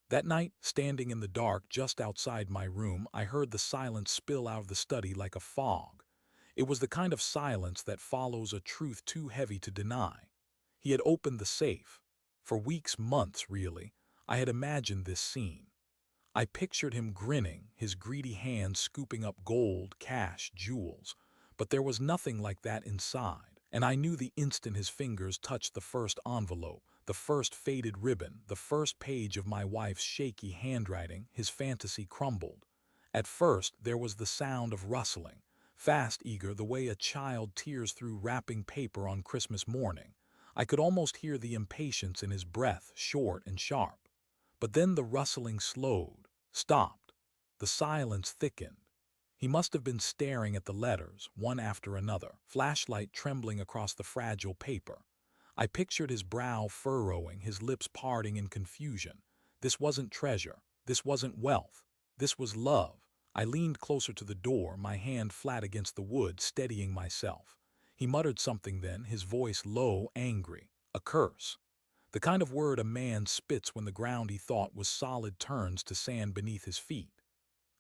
That night, standing in the dark just outside my room, I heard the silence spill out of the study like a fog. It was the kind of silence that follows a truth too heavy to deny. He had opened the safe. For weeks, months, really, I had imagined this scene. I pictured him grinning, his greedy hands scooping up gold, cash, jewels. But there was nothing like that inside, and I knew the instant his fingers touched the first envelope, the first faded ribbon, the first page of my wife's shaky handwriting, his fantasy crumbled. At first, there was the sound of rustling, fast, eager, the way a child tears through wrapping paper on Christmas morning. I could almost hear the impatience in his breath, short and sharp. But then the rustling slowed, stopped. The silence thickened. He must have been staring at the letters, one after another, flashlight trembling across the fragile paper. I pictured his brow furrowing, his lips parting in confusion. This wasn't treasure. This wasn't wealth. This was love. I leaned closer to the door, my hand flat against the wood, steadying myself. He muttered something then, his voice low, angry. A curse. The kind of word a man spits when the ground he thought was solid turns to sand beneath his feet.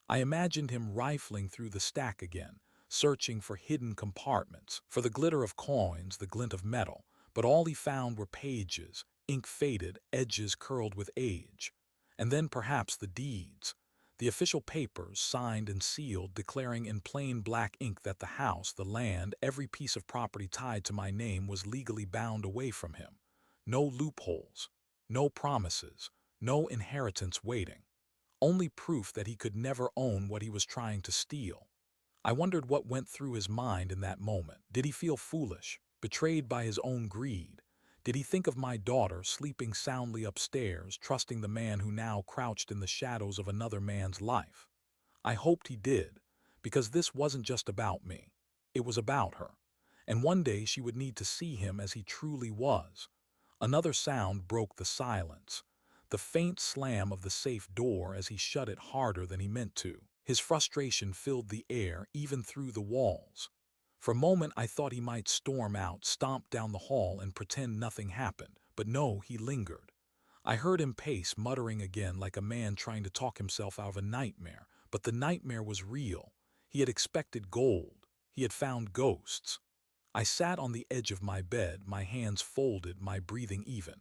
I imagined him rifling through the stack again, searching for hidden compartments, for the glitter of coins, the glint of metal, but all he found were pages, ink faded, edges curled with age. And then perhaps the deeds, the official papers signed and sealed declaring in plain black ink that the house, the land, every piece of property tied to my name was legally bound away from him. No loopholes, no promises, no inheritance waiting. Only proof that he could never own what he was trying to steal. I wondered what went through his mind in that moment. Did he feel foolish, betrayed by his own greed? Did he think of my daughter sleeping soundly upstairs, trusting the man who now crouched in the shadows of another man's life? I hoped he did, because this wasn't just about me. It was about her. And one day she would need to see him as he truly was. Another sound broke the silence. The faint slam of the safe door as he shut it harder than he meant to. His frustration filled the air, even through the walls. For a moment I thought he might storm out, stomp down the hall, and pretend nothing happened. But no, he lingered. I heard him pace, muttering again like a man trying to talk himself out of a nightmare. But the nightmare was real. He had expected gold. He had found ghosts. I sat on the edge of my bed, my hands folded, my breathing even.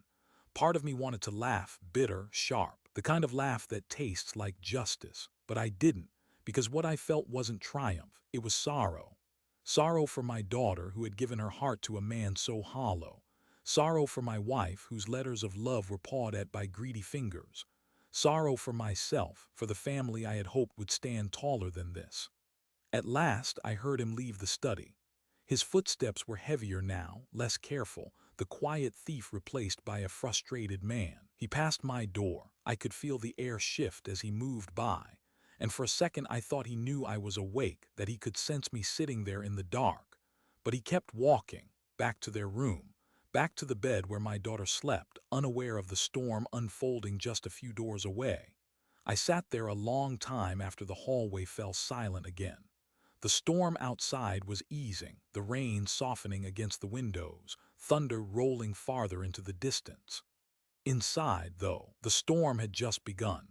Part of me wanted to laugh, bitter, sharp, the kind of laugh that tastes like justice. But I didn't, because what I felt wasn't triumph, it was sorrow. Sorrow for my daughter who had given her heart to a man so hollow. Sorrow for my wife whose letters of love were pawed at by greedy fingers. Sorrow for myself, for the family I had hoped would stand taller than this. At last I heard him leave the study. His footsteps were heavier now, less careful, the quiet thief replaced by a frustrated man. He passed my door. I could feel the air shift as he moved by, and for a second I thought he knew I was awake, that he could sense me sitting there in the dark. But he kept walking, back to their room, back to the bed where my daughter slept, unaware of the storm unfolding just a few doors away. I sat there a long time after the hallway fell silent again. The storm outside was easing, the rain softening against the windows, thunder rolling farther into the distance. Inside, though, the storm had just begun,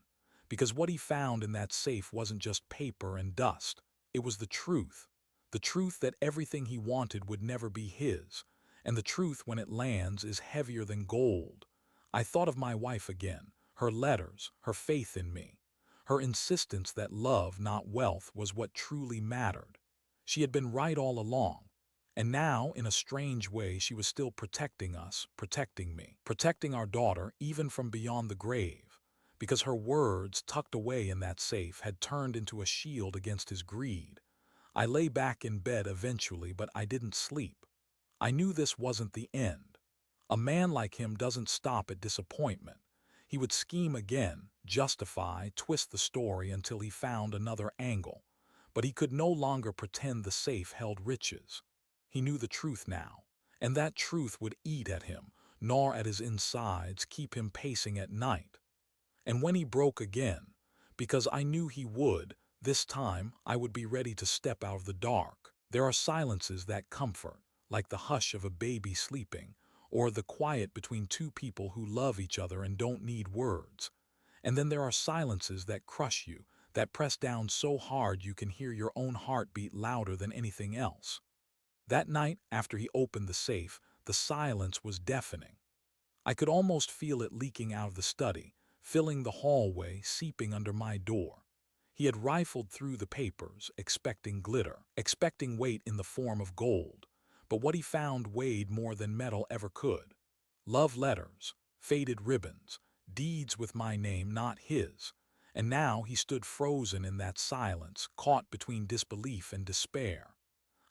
because what he found in that safe wasn't just paper and dust. It was the truth that everything he wanted would never be his, and the truth when it lands is heavier than gold. I thought of my wife again, her letters, her faith in me. Her insistence that love, not wealth, was what truly mattered. She had been right all along. And now, in a strange way, she was still protecting us, protecting me, protecting our daughter even from beyond the grave. Because her words, tucked away in that safe, had turned into a shield against his greed. I lay back in bed eventually, but I didn't sleep. I knew this wasn't the end. A man like him doesn't stop at disappointment. He would scheme again, justify, twist the story until he found another angle. But he could no longer pretend the safe held riches. He knew the truth now, and that truth would eat at him, gnaw at his insides, keep him pacing at night. And when he broke again, because I knew he would, this time I would be ready to step out of the dark. There are silences that comfort, like the hush of a baby sleeping, or the quiet between two people who love each other and don't need words. And then there are silences that crush you, that press down so hard you can hear your own heartbeat louder than anything else. That night, after he opened the safe, the silence was deafening. I could almost feel it leaking out of the study, filling the hallway, seeping under my door. He had rifled through the papers, expecting glitter, expecting weight in the form of gold. But what he found weighed more than metal ever could. Love letters, faded ribbons, deeds with my name, not his. And now he stood frozen in that silence, caught between disbelief and despair.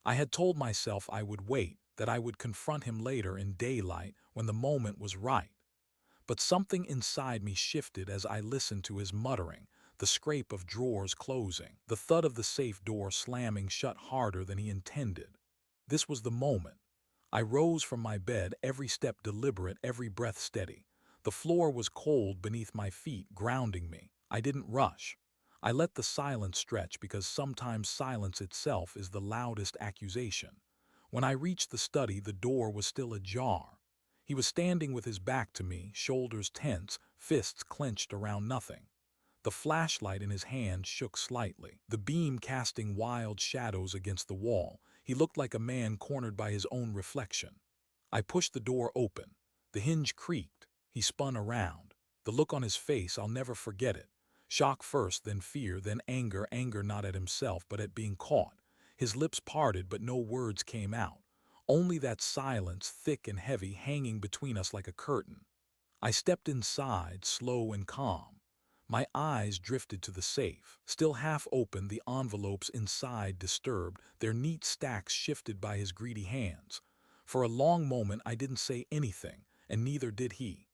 I had told myself I would wait, that I would confront him later in daylight when the moment was right. But something inside me shifted as I listened to his muttering, the scrape of drawers closing, the thud of the safe door slamming shut harder than he intended. This was the moment. I rose from my bed, every step deliberate, every breath steady. The floor was cold beneath my feet, grounding me. I didn't rush. I let the silence stretch because sometimes silence itself is the loudest accusation. When I reached the study, the door was still ajar. He was standing with his back to me, shoulders tense, fists clenched around nothing. The flashlight in his hand shook slightly, the beam casting wild shadows against the wall. He looked like a man cornered by his own reflection. I pushed the door open. The hinge creaked. He spun around. The look on his face, I'll never forget it. Shock first, then fear, then anger. Anger not at himself, but at being caught. His lips parted, but no words came out. Only that silence, thick and heavy, hanging between us like a curtain. I stepped inside, slow and calm. My eyes drifted to the safe, still half open, the envelopes inside disturbed, their neat stacks shifted by his greedy hands. For a long moment I didn't say anything, and neither did he.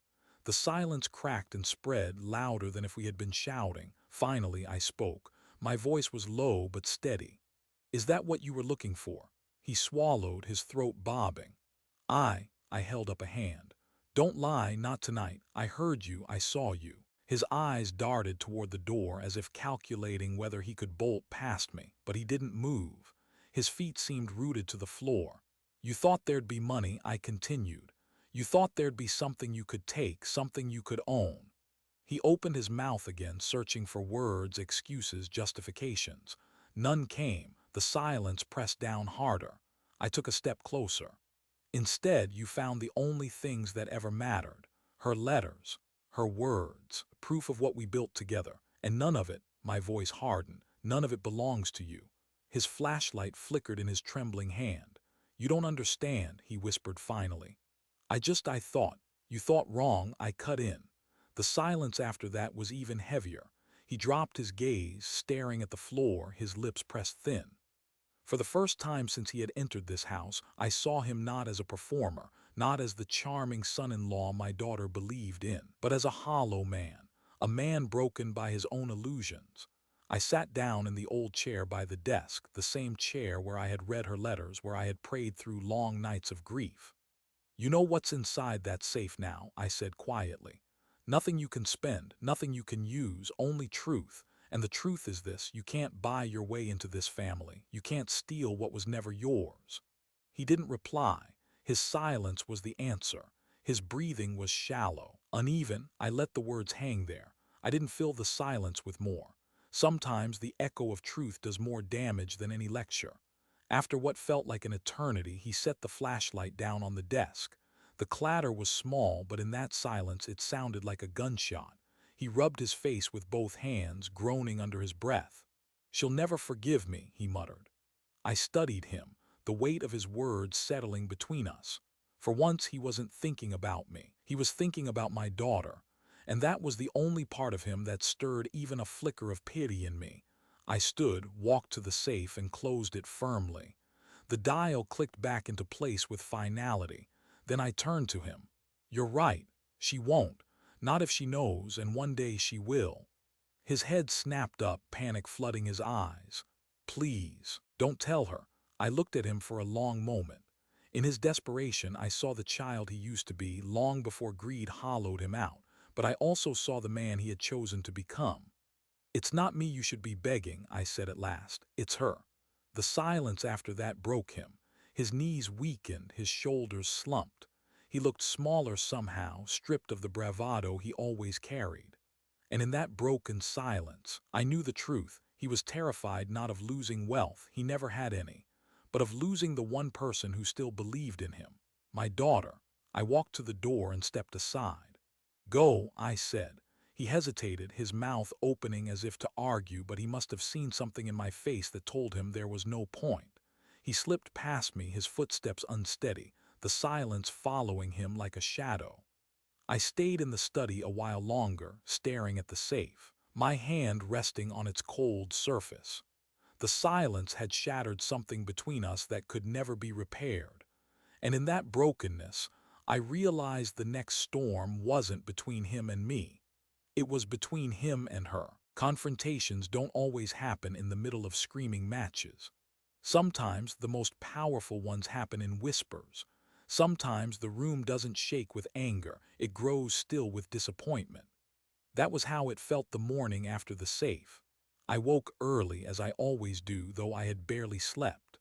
The silence cracked and spread, louder than if we had been shouting. Finally I spoke. My voice was low but steady. "Is that what you were looking for?" He swallowed, his throat bobbing. I held up a hand. "Don't lie, not tonight. I heard you, I saw you." His eyes darted toward the door as if calculating whether he could bolt past me, but he didn't move. His feet seemed rooted to the floor. "You thought there'd be money," I continued. "You thought there'd be something you could take, something you could own." He opened his mouth again, searching for words, excuses, justifications. None came. The silence pressed down harder. I took a step closer. "Instead, you found the only things that ever mattered. Her letters, her words, proof of what we built together. And none of it," my voice hardened, "none of it belongs to you." His flashlight flickered in his trembling hand. "You don't understand," he whispered finally. I thought. You thought wrong," I cut in. The silence after that was even heavier. He dropped his gaze, staring at the floor, his lips pressed thin. For the first time since he had entered this house, I saw him not as a performer, not as the charming son-in-law my daughter believed in, but as a hollow man, a man broken by his own illusions. I sat down in the old chair by the desk, the same chair where I had read her letters, where I had prayed through long nights of grief. "You know what's inside that safe now," I said quietly. "Nothing you can spend, nothing you can use, only truth. And the truth is this: you can't buy your way into this family. You can't steal what was never yours." He didn't reply. His silence was the answer. His breathing was shallow, uneven. I let the words hang there. I didn't fill the silence with more. Sometimes the echo of truth does more damage than any lecture. After what felt like an eternity, he set the flashlight down on the desk. The clatter was small, but in that silence it sounded like a gunshot. He rubbed his face with both hands, groaning under his breath. "She'll never forgive me," he muttered. I studied him, the weight of his words settling between us. For once he wasn't thinking about me. He was thinking about my daughter. And that was the only part of him that stirred even a flicker of pity in me. I stood, walked to the safe, and closed it firmly. The dial clicked back into place with finality. Then I turned to him. "You're right. She won't. Not if she knows, and one day she will. His head snapped up, panic flooding his eyes. Please, don't tell her. I looked at him for a long moment. In his desperation, I saw the child he used to be long before greed hollowed him out, but I also saw the man he had chosen to become. It's not me you should be begging, I said at last. It's her. The silence after that broke him. His knees weakened, his shoulders slumped. He looked smaller somehow, stripped of the bravado he always carried. And in that broken silence, I knew the truth. He was terrified not of losing wealth, he never had any, but of losing the one person who still believed in him. My daughter. I walked to the door and stepped aside. Go, I said. He hesitated, his mouth opening as if to argue, but he must have seen something in my face that told him there was no point. He slipped past me, his footsteps unsteady, the silence following him like a shadow. I stayed in the study a while longer, staring at the safe, my hand resting on its cold surface. The silence had shattered something between us that could never be repaired. And in that brokenness, I realized the next storm wasn't between him and me. It was between him and her. Confrontations don't always happen in the middle of screaming matches. Sometimes the most powerful ones happen in whispers. Sometimes the room doesn't shake with anger, it grows still with disappointment. That was how it felt the morning after the safe. I woke early, as I always do, though I had barely slept.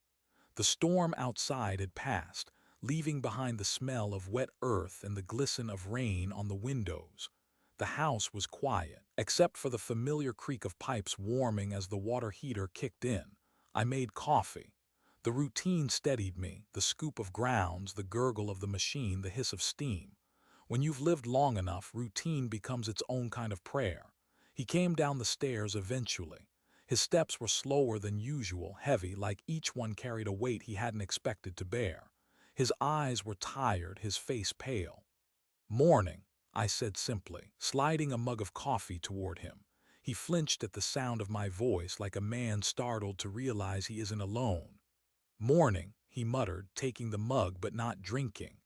The storm outside had passed, leaving behind the smell of wet earth and the glisten of rain on the windows. The house was quiet, except for the familiar creak of pipes warming as the water heater kicked in. I made coffee. The routine steadied me, the scoop of grounds, the gurgle of the machine, the hiss of steam. When you've lived long enough, routine becomes its own kind of prayer. He came down the stairs eventually. His steps were slower than usual, heavy, like each one carried a weight he hadn't expected to bear. His eyes were tired, his face pale. "Morning," I said simply, sliding a mug of coffee toward him. He flinched at the sound of my voice like a man startled to realize he isn't alone. "Morning," he muttered, taking the mug but not drinking.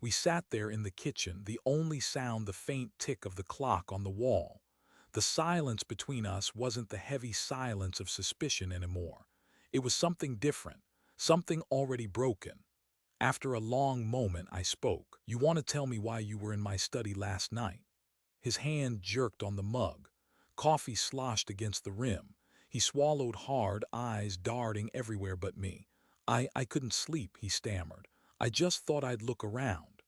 We sat there in the kitchen, the only sound the faint tick of the clock on the wall. The silence between us wasn't the heavy silence of suspicion anymore. It was something different, something already broken. After a long moment, I spoke. "You want to tell me why you were in my study last night?" His hand jerked on the mug. Coffee sloshed against the rim. He swallowed hard, eyes darting everywhere but me. I couldn't sleep," he stammered. "I just thought I'd look around."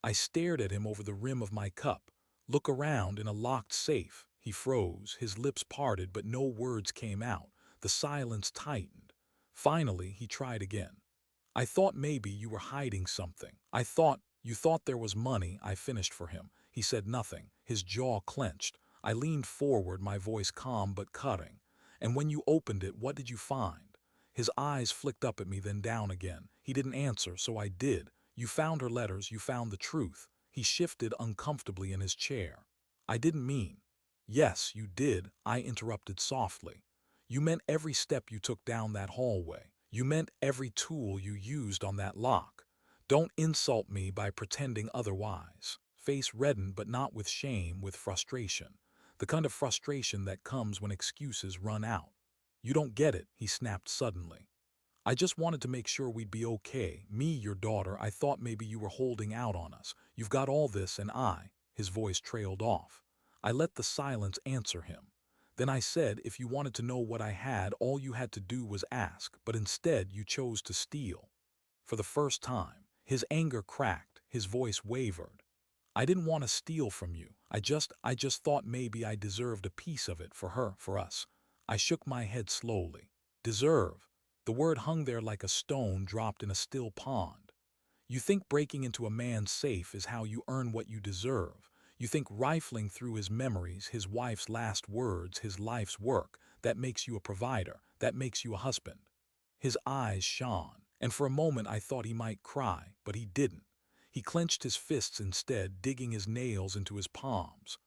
I stared at him over the rim of my cup. "Look around in a locked safe." He froze, his lips parted, but no words came out. The silence tightened. Finally, he tried again. "I thought maybe you were hiding something. You thought there was money," I finished for him. He said nothing, his jaw clenched. I leaned forward, my voice calm but cutting. "And when you opened it, what did you find?" His eyes flicked up at me, then down again. He didn't answer, so I did. "You found her letters, you found the truth." He shifted uncomfortably in his chair. "I didn't mean—" "Yes, you did," I interrupted softly. "You meant every step you took down that hallway. You meant every tool you used on that lock. Don't insult me by pretending otherwise." Face reddened, but not with shame, with frustration. The kind of frustration that comes when excuses run out. "You don't get it," he snapped suddenly. "I just wanted to make sure we'd be okay. Me, your daughter, I thought maybe you were holding out on us. You've got all this and his voice trailed off. I let the silence answer him. Then I said, "If you wanted to know what I had, all you had to do was ask, but instead you chose to steal." For the first time, his anger cracked, his voice wavered. "I didn't want to steal from you. I just thought maybe I deserved a piece of it for her, for us." I shook my head slowly. "Deserve?" The word hung there like a stone dropped in a still pond. You think breaking into a man's safe is how you earn what you deserve. You think rifling through his memories, his wife's last words, his life's work, that makes you a provider, that makes you a husband. His eyes shone, and for a moment I thought he might cry, but he didn't. He clenched his fists instead, digging his nails into his palms.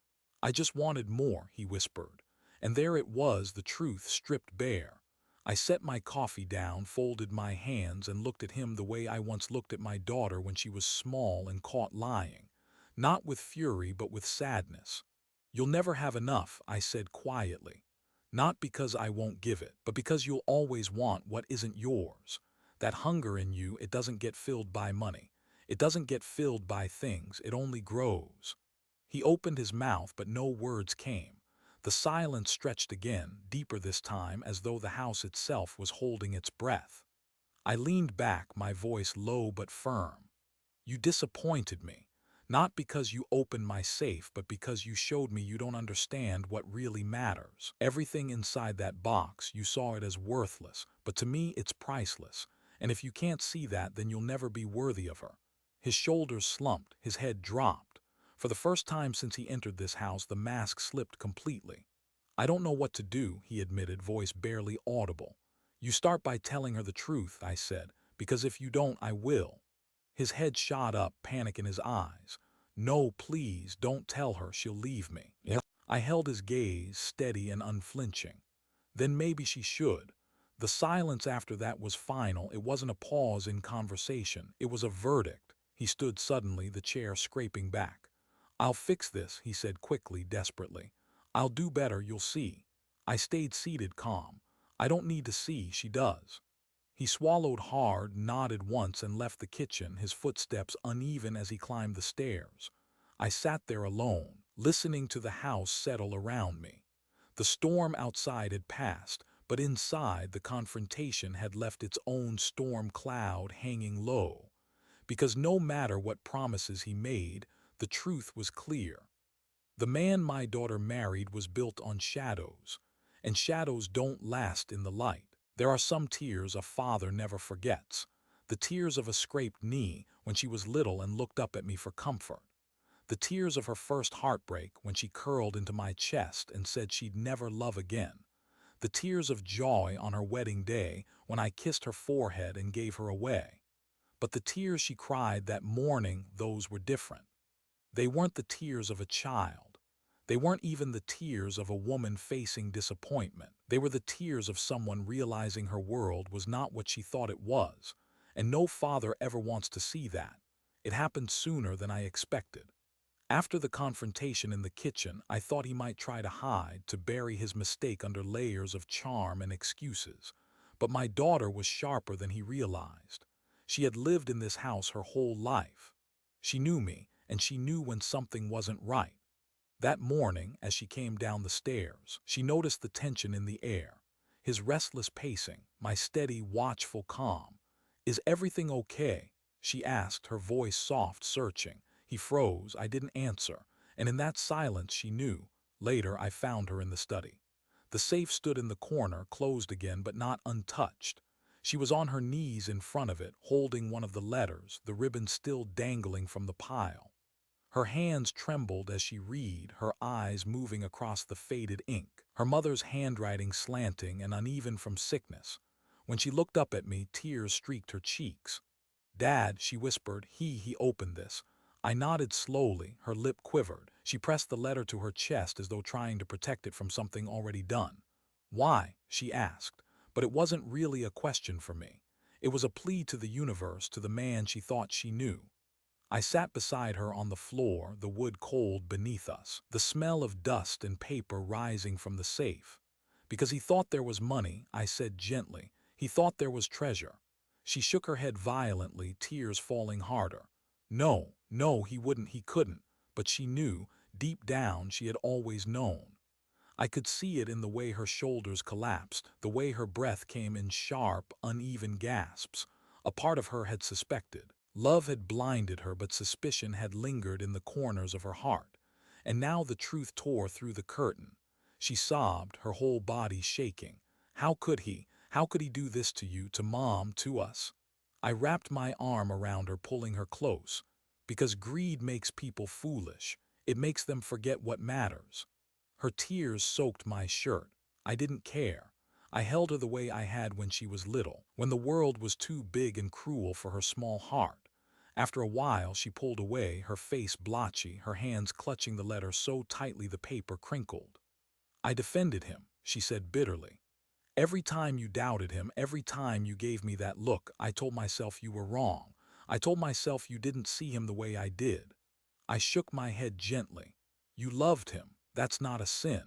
"I just wanted more," he whispered. And there it was, the truth stripped bare. I set my coffee down, folded my hands, and looked at him the way I once looked at my daughter when she was small and caught lying. Not with fury, but with sadness. You'll never have enough, I said quietly. Not because I won't give it, but because you'll always want what isn't yours. That hunger in you, it doesn't get filled by money. It doesn't get filled by things, it only grows. He opened his mouth, but no words came. The silence stretched again, deeper this time, as though the house itself was holding its breath. I leaned back, my voice low but firm. You disappointed me. Not because you opened my safe, but because you showed me you don't understand what really matters. Everything inside that box, you saw it as worthless, but to me it's priceless. And if you can't see that, then you'll never be worthy of her. His shoulders slumped, his head dropped. For the first time since he entered this house, the mask slipped completely. I don't know what to do, he admitted, voice barely audible. You start by telling her the truth, I said, because if you don't, I will. His head shot up, panic in his eyes. No, please, don't tell her, she'll leave me. Yep. I held his gaze, steady and unflinching. Then maybe she should. The silence after that was final. It wasn't a pause in conversation. It was a verdict. He stood suddenly, the chair scraping back. I'll fix this, he said quickly, desperately. I'll do better, you'll see. I stayed seated, calm. I don't need to see, she does. He swallowed hard, nodded once, and left the kitchen, his footsteps uneven as he climbed the stairs. I sat there alone, listening to the house settle around me. The storm outside had passed, but inside the confrontation had left its own storm cloud hanging low. Because no matter what promises he made, the truth was clear. The man my daughter married was built on shadows, and shadows don't last in the light. There are some tears a father never forgets. The tears of a scraped knee when she was little and looked up at me for comfort. The tears of her first heartbreak when she curled into my chest and said she'd never love again. The tears of joy on her wedding day when I kissed her forehead and gave her away. But the tears she cried that morning, those were different. They weren't the tears of a child. They weren't even the tears of a woman facing disappointment. They were the tears of someone realizing her world was not what she thought it was. And no father ever wants to see that. It happened sooner than I expected. After the confrontation in the kitchen, I thought he might try to hide, to bury his mistake under layers of charm and excuses. But my daughter was sharper than he realized. She had lived in this house her whole life. She knew me, and she knew when something wasn't right. That morning, as she came down the stairs, she noticed the tension in the air, his restless pacing, my steady, watchful calm. Is everything okay? She asked, her voice soft, searching. He froze, I didn't answer, and in that silence she knew. Later, I found her in the study. The safe stood in the corner, closed again, but not untouched. She was on her knees in front of it, holding one of the letters, the ribbon still dangling from the pile. Her hands trembled as she read, her eyes moving across the faded ink, her mother's handwriting slanting and uneven from sickness. When she looked up at me, tears streaked her cheeks. Dad, she whispered, he opened this. I nodded slowly, her lip quivered. She pressed the letter to her chest as though trying to protect it from something already done. Why? She asked, but it wasn't really a question for me. It was a plea to the universe, to the man she thought she knew. I sat beside her on the floor, the wood cold beneath us, the smell of dust and paper rising from the safe. Because he thought there was money, I said gently. He thought there was treasure. She shook her head violently, tears falling harder. No, he wouldn't, he couldn't. But she knew, deep down she had always known. I could see it in the way her shoulders collapsed, the way her breath came in sharp, uneven gasps. A part of her had suspected. Love had blinded her, but suspicion had lingered in the corners of her heart. And now the truth tore through the curtain. She sobbed, her whole body shaking. How could he? How could he do this to you, to Mom, to us? I wrapped my arm around her, pulling her close. Because greed makes people foolish. It makes them forget what matters. Her tears soaked my shirt. I didn't care. I held her the way I had when she was little, when the world was too big and cruel for her small heart. After a while, she pulled away, her face blotchy, her hands clutching the letter so tightly the paper crinkled. I defended him, she said bitterly. Every time you doubted him, every time you gave me that look, I told myself you were wrong. I told myself you didn't see him the way I did. I shook my head gently. You loved him. That's not a sin.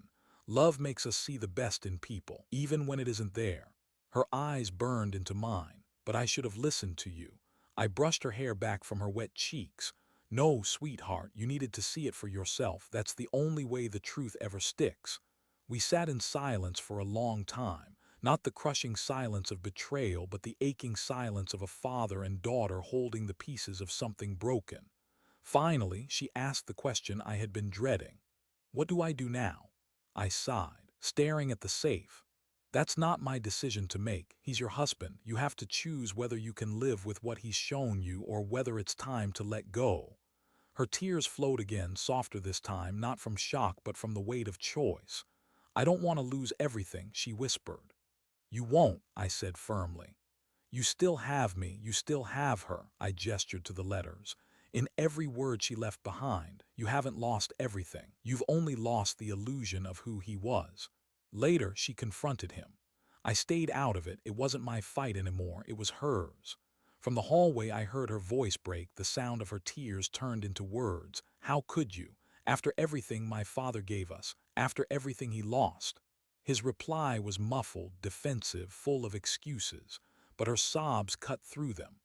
Love makes us see the best in people, even when it isn't there. Her eyes burned into mine, but I should have listened to you. I brushed her hair back from her wet cheeks. No, sweetheart, you needed to see it for yourself. That's the only way the truth ever sticks. We sat in silence for a long time, not the crushing silence of betrayal, but the aching silence of a father and daughter holding the pieces of something broken. Finally, she asked the question I had been dreading. What do I do now? I sighed, staring at the safe. That's not my decision to make. He's your husband. You have to choose whether you can live with what he's shown you or whether it's time to let go. Her tears flowed again, softer this time, not from shock but from the weight of choice. I don't want to lose everything, she whispered. You won't, I said firmly. You still have me, you still have her, I gestured to the letters. In every word she left behind, you haven't lost everything. You've only lost the illusion of who he was. Later, she confronted him. I stayed out of it. It wasn't my fight anymore, it was hers. From the hallway I heard her voice break, the sound of her tears turned into words. How could you? After everything my father gave us, after everything he lost. His reply was muffled, defensive, full of excuses, but her sobs cut through them.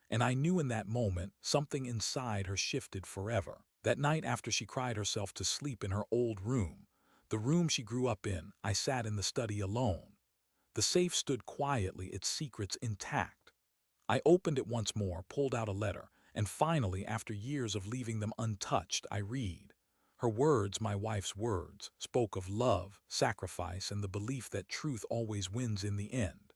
And I knew in that moment something inside her shifted forever. That night after she cried herself to sleep in her old room, the room she grew up in, I sat in the study alone. The safe stood quietly, its secrets intact. I opened it once more, pulled out a letter, and finally, after years of leaving them untouched, I read. Her words, my wife's words, spoke of love, sacrifice, and the belief that truth always wins in the end.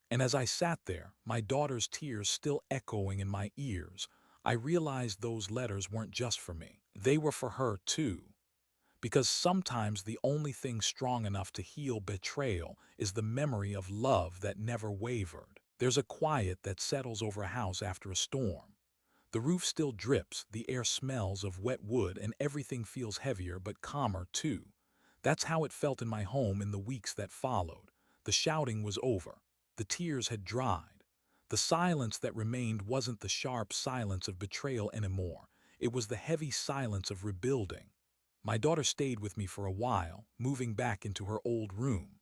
And as I sat there, my daughter's tears still echoing in my ears, I realized those letters weren't just for me. They were for her too. Because sometimes the only thing strong enough to heal betrayal is the memory of love that never wavered. There's a quiet that settles over a house after a storm. The roof still drips, the air smells of wet wood, and everything feels heavier but calmer too. That's how it felt in my home in the weeks that followed. The shouting was over. The tears had dried. The silence that remained wasn't the sharp silence of betrayal anymore. It was the heavy silence of rebuilding. My daughter stayed with me for a while, moving back into her old room.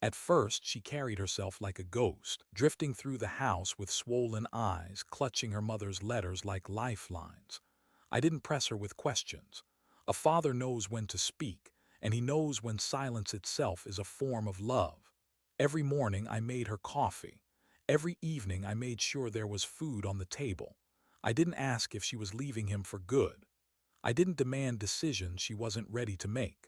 At first, she carried herself like a ghost, drifting through the house with swollen eyes, clutching her mother's letters like lifelines. I didn't press her with questions. A father knows when to speak, and he knows when silence itself is a form of love. Every morning I made her coffee. Every evening I made sure there was food on the table. I didn't ask if she was leaving him for good. I didn't demand decisions she wasn't ready to make.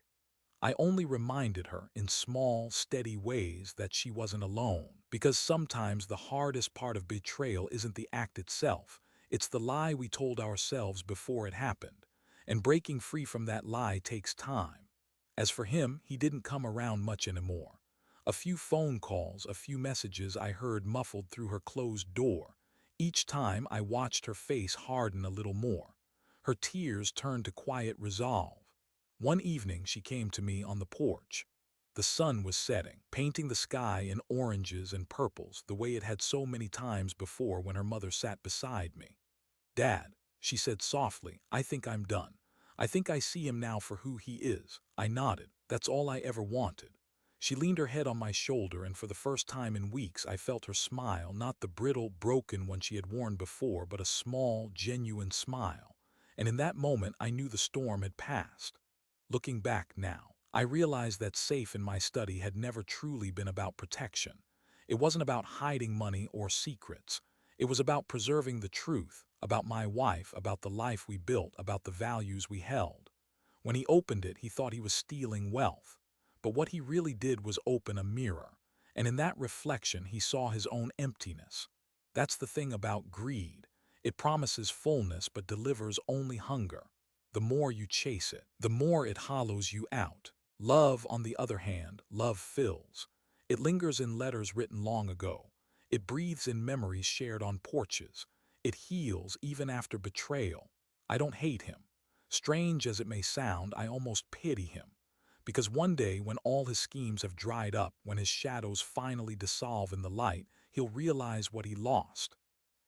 I only reminded her in small, steady ways that she wasn't alone, because sometimes the hardest part of betrayal isn't the act itself, it's the lie we told ourselves before it happened, and breaking free from that lie takes time. As for him, he didn't come around much anymore. A few phone calls, a few messages I heard muffled through her closed door. Each time I watched her face harden a little more. Her tears turned to quiet resolve. One evening she came to me on the porch. The sun was setting, painting the sky in oranges and purples the way it had so many times before when her mother sat beside me. Dad, she said softly, I think I'm done. I think I see him now for who he is. I nodded. That's all I ever wanted. She leaned her head on my shoulder, and for the first time in weeks I felt her smile, not the brittle, broken one she had worn before, but a small, genuine smile. And in that moment I knew the storm had passed. Looking back now, I realized that safe in my study had never truly been about protection. It wasn't about hiding money or secrets. It was about preserving the truth, about my wife, about the life we built, about the values we held. When he opened it, he thought he was stealing wealth. But what he really did was open a mirror, and in that reflection he saw his own emptiness. That's the thing about greed. It promises fullness but delivers only hunger. The more you chase it, the more it hollows you out. Love, on the other hand, love fills. It lingers in letters written long ago. It breathes in memories shared on porches. It heals even after betrayal. I don't hate him. Strange as it may sound, I almost pity him. Because one day, when all his schemes have dried up, when his shadows finally dissolve in the light, he'll realize what he lost.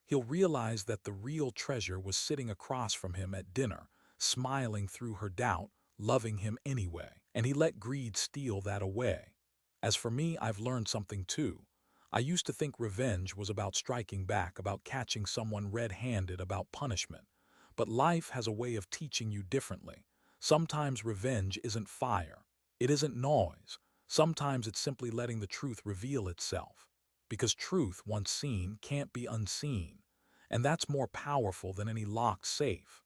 He'll realize that the real treasure was sitting across from him at dinner, smiling through her doubt, loving him anyway. And he let greed steal that away. As for me, I've learned something too. I used to think revenge was about striking back, about catching someone red-handed, about punishment. But life has a way of teaching you differently. Sometimes revenge isn't fire. It isn't noise. Sometimes it's simply letting the truth reveal itself. Because truth, once seen, can't be unseen. And that's more powerful than any locked safe.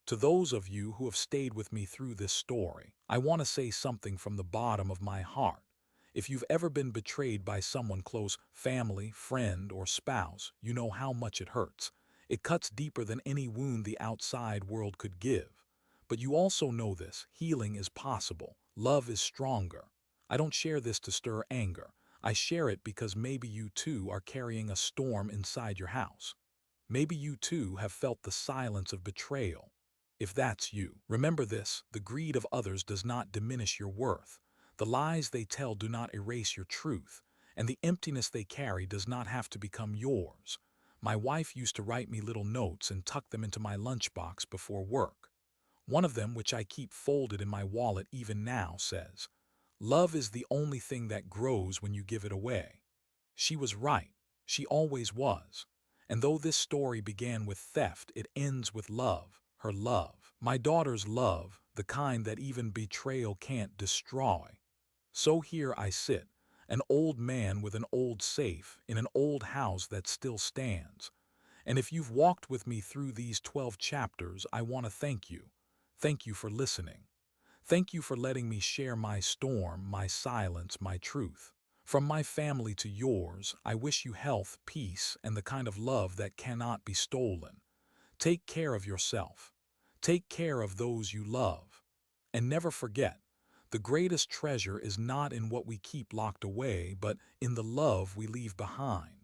To those of you who have stayed with me through this story, I want to say something from the bottom of my heart. If you've ever been betrayed by someone close, family, friend, or spouse, you know how much it hurts. It cuts deeper than any wound the outside world could give. But you also know this: healing is possible. Love is stronger. I don't share this to stir anger. I share it because maybe you too are carrying a storm inside your house. Maybe you too have felt the silence of betrayal. If that's you, remember this: the greed of others does not diminish your worth. The lies they tell do not erase your truth, and the emptiness they carry does not have to become yours. My wife used to write me little notes and tuck them into my lunchbox before work. One of them, which I keep folded in my wallet even now, says, "Love is the only thing that grows when you give it away." She was right. She always was. And though this story began with theft, it ends with love, her love. My daughter's love, the kind that even betrayal can't destroy. So here I sit, an old man with an old safe in an old house that still stands. And if you've walked with me through these 12 chapters, I want to thank you. Thank you for listening. Thank you for letting me share my storm, my silence, my truth. From my family to yours, I wish you health, peace, and the kind of love that cannot be stolen. Take care of yourself. Take care of those you love. And never forget, the greatest treasure is not in what we keep locked away, but in the love we leave behind.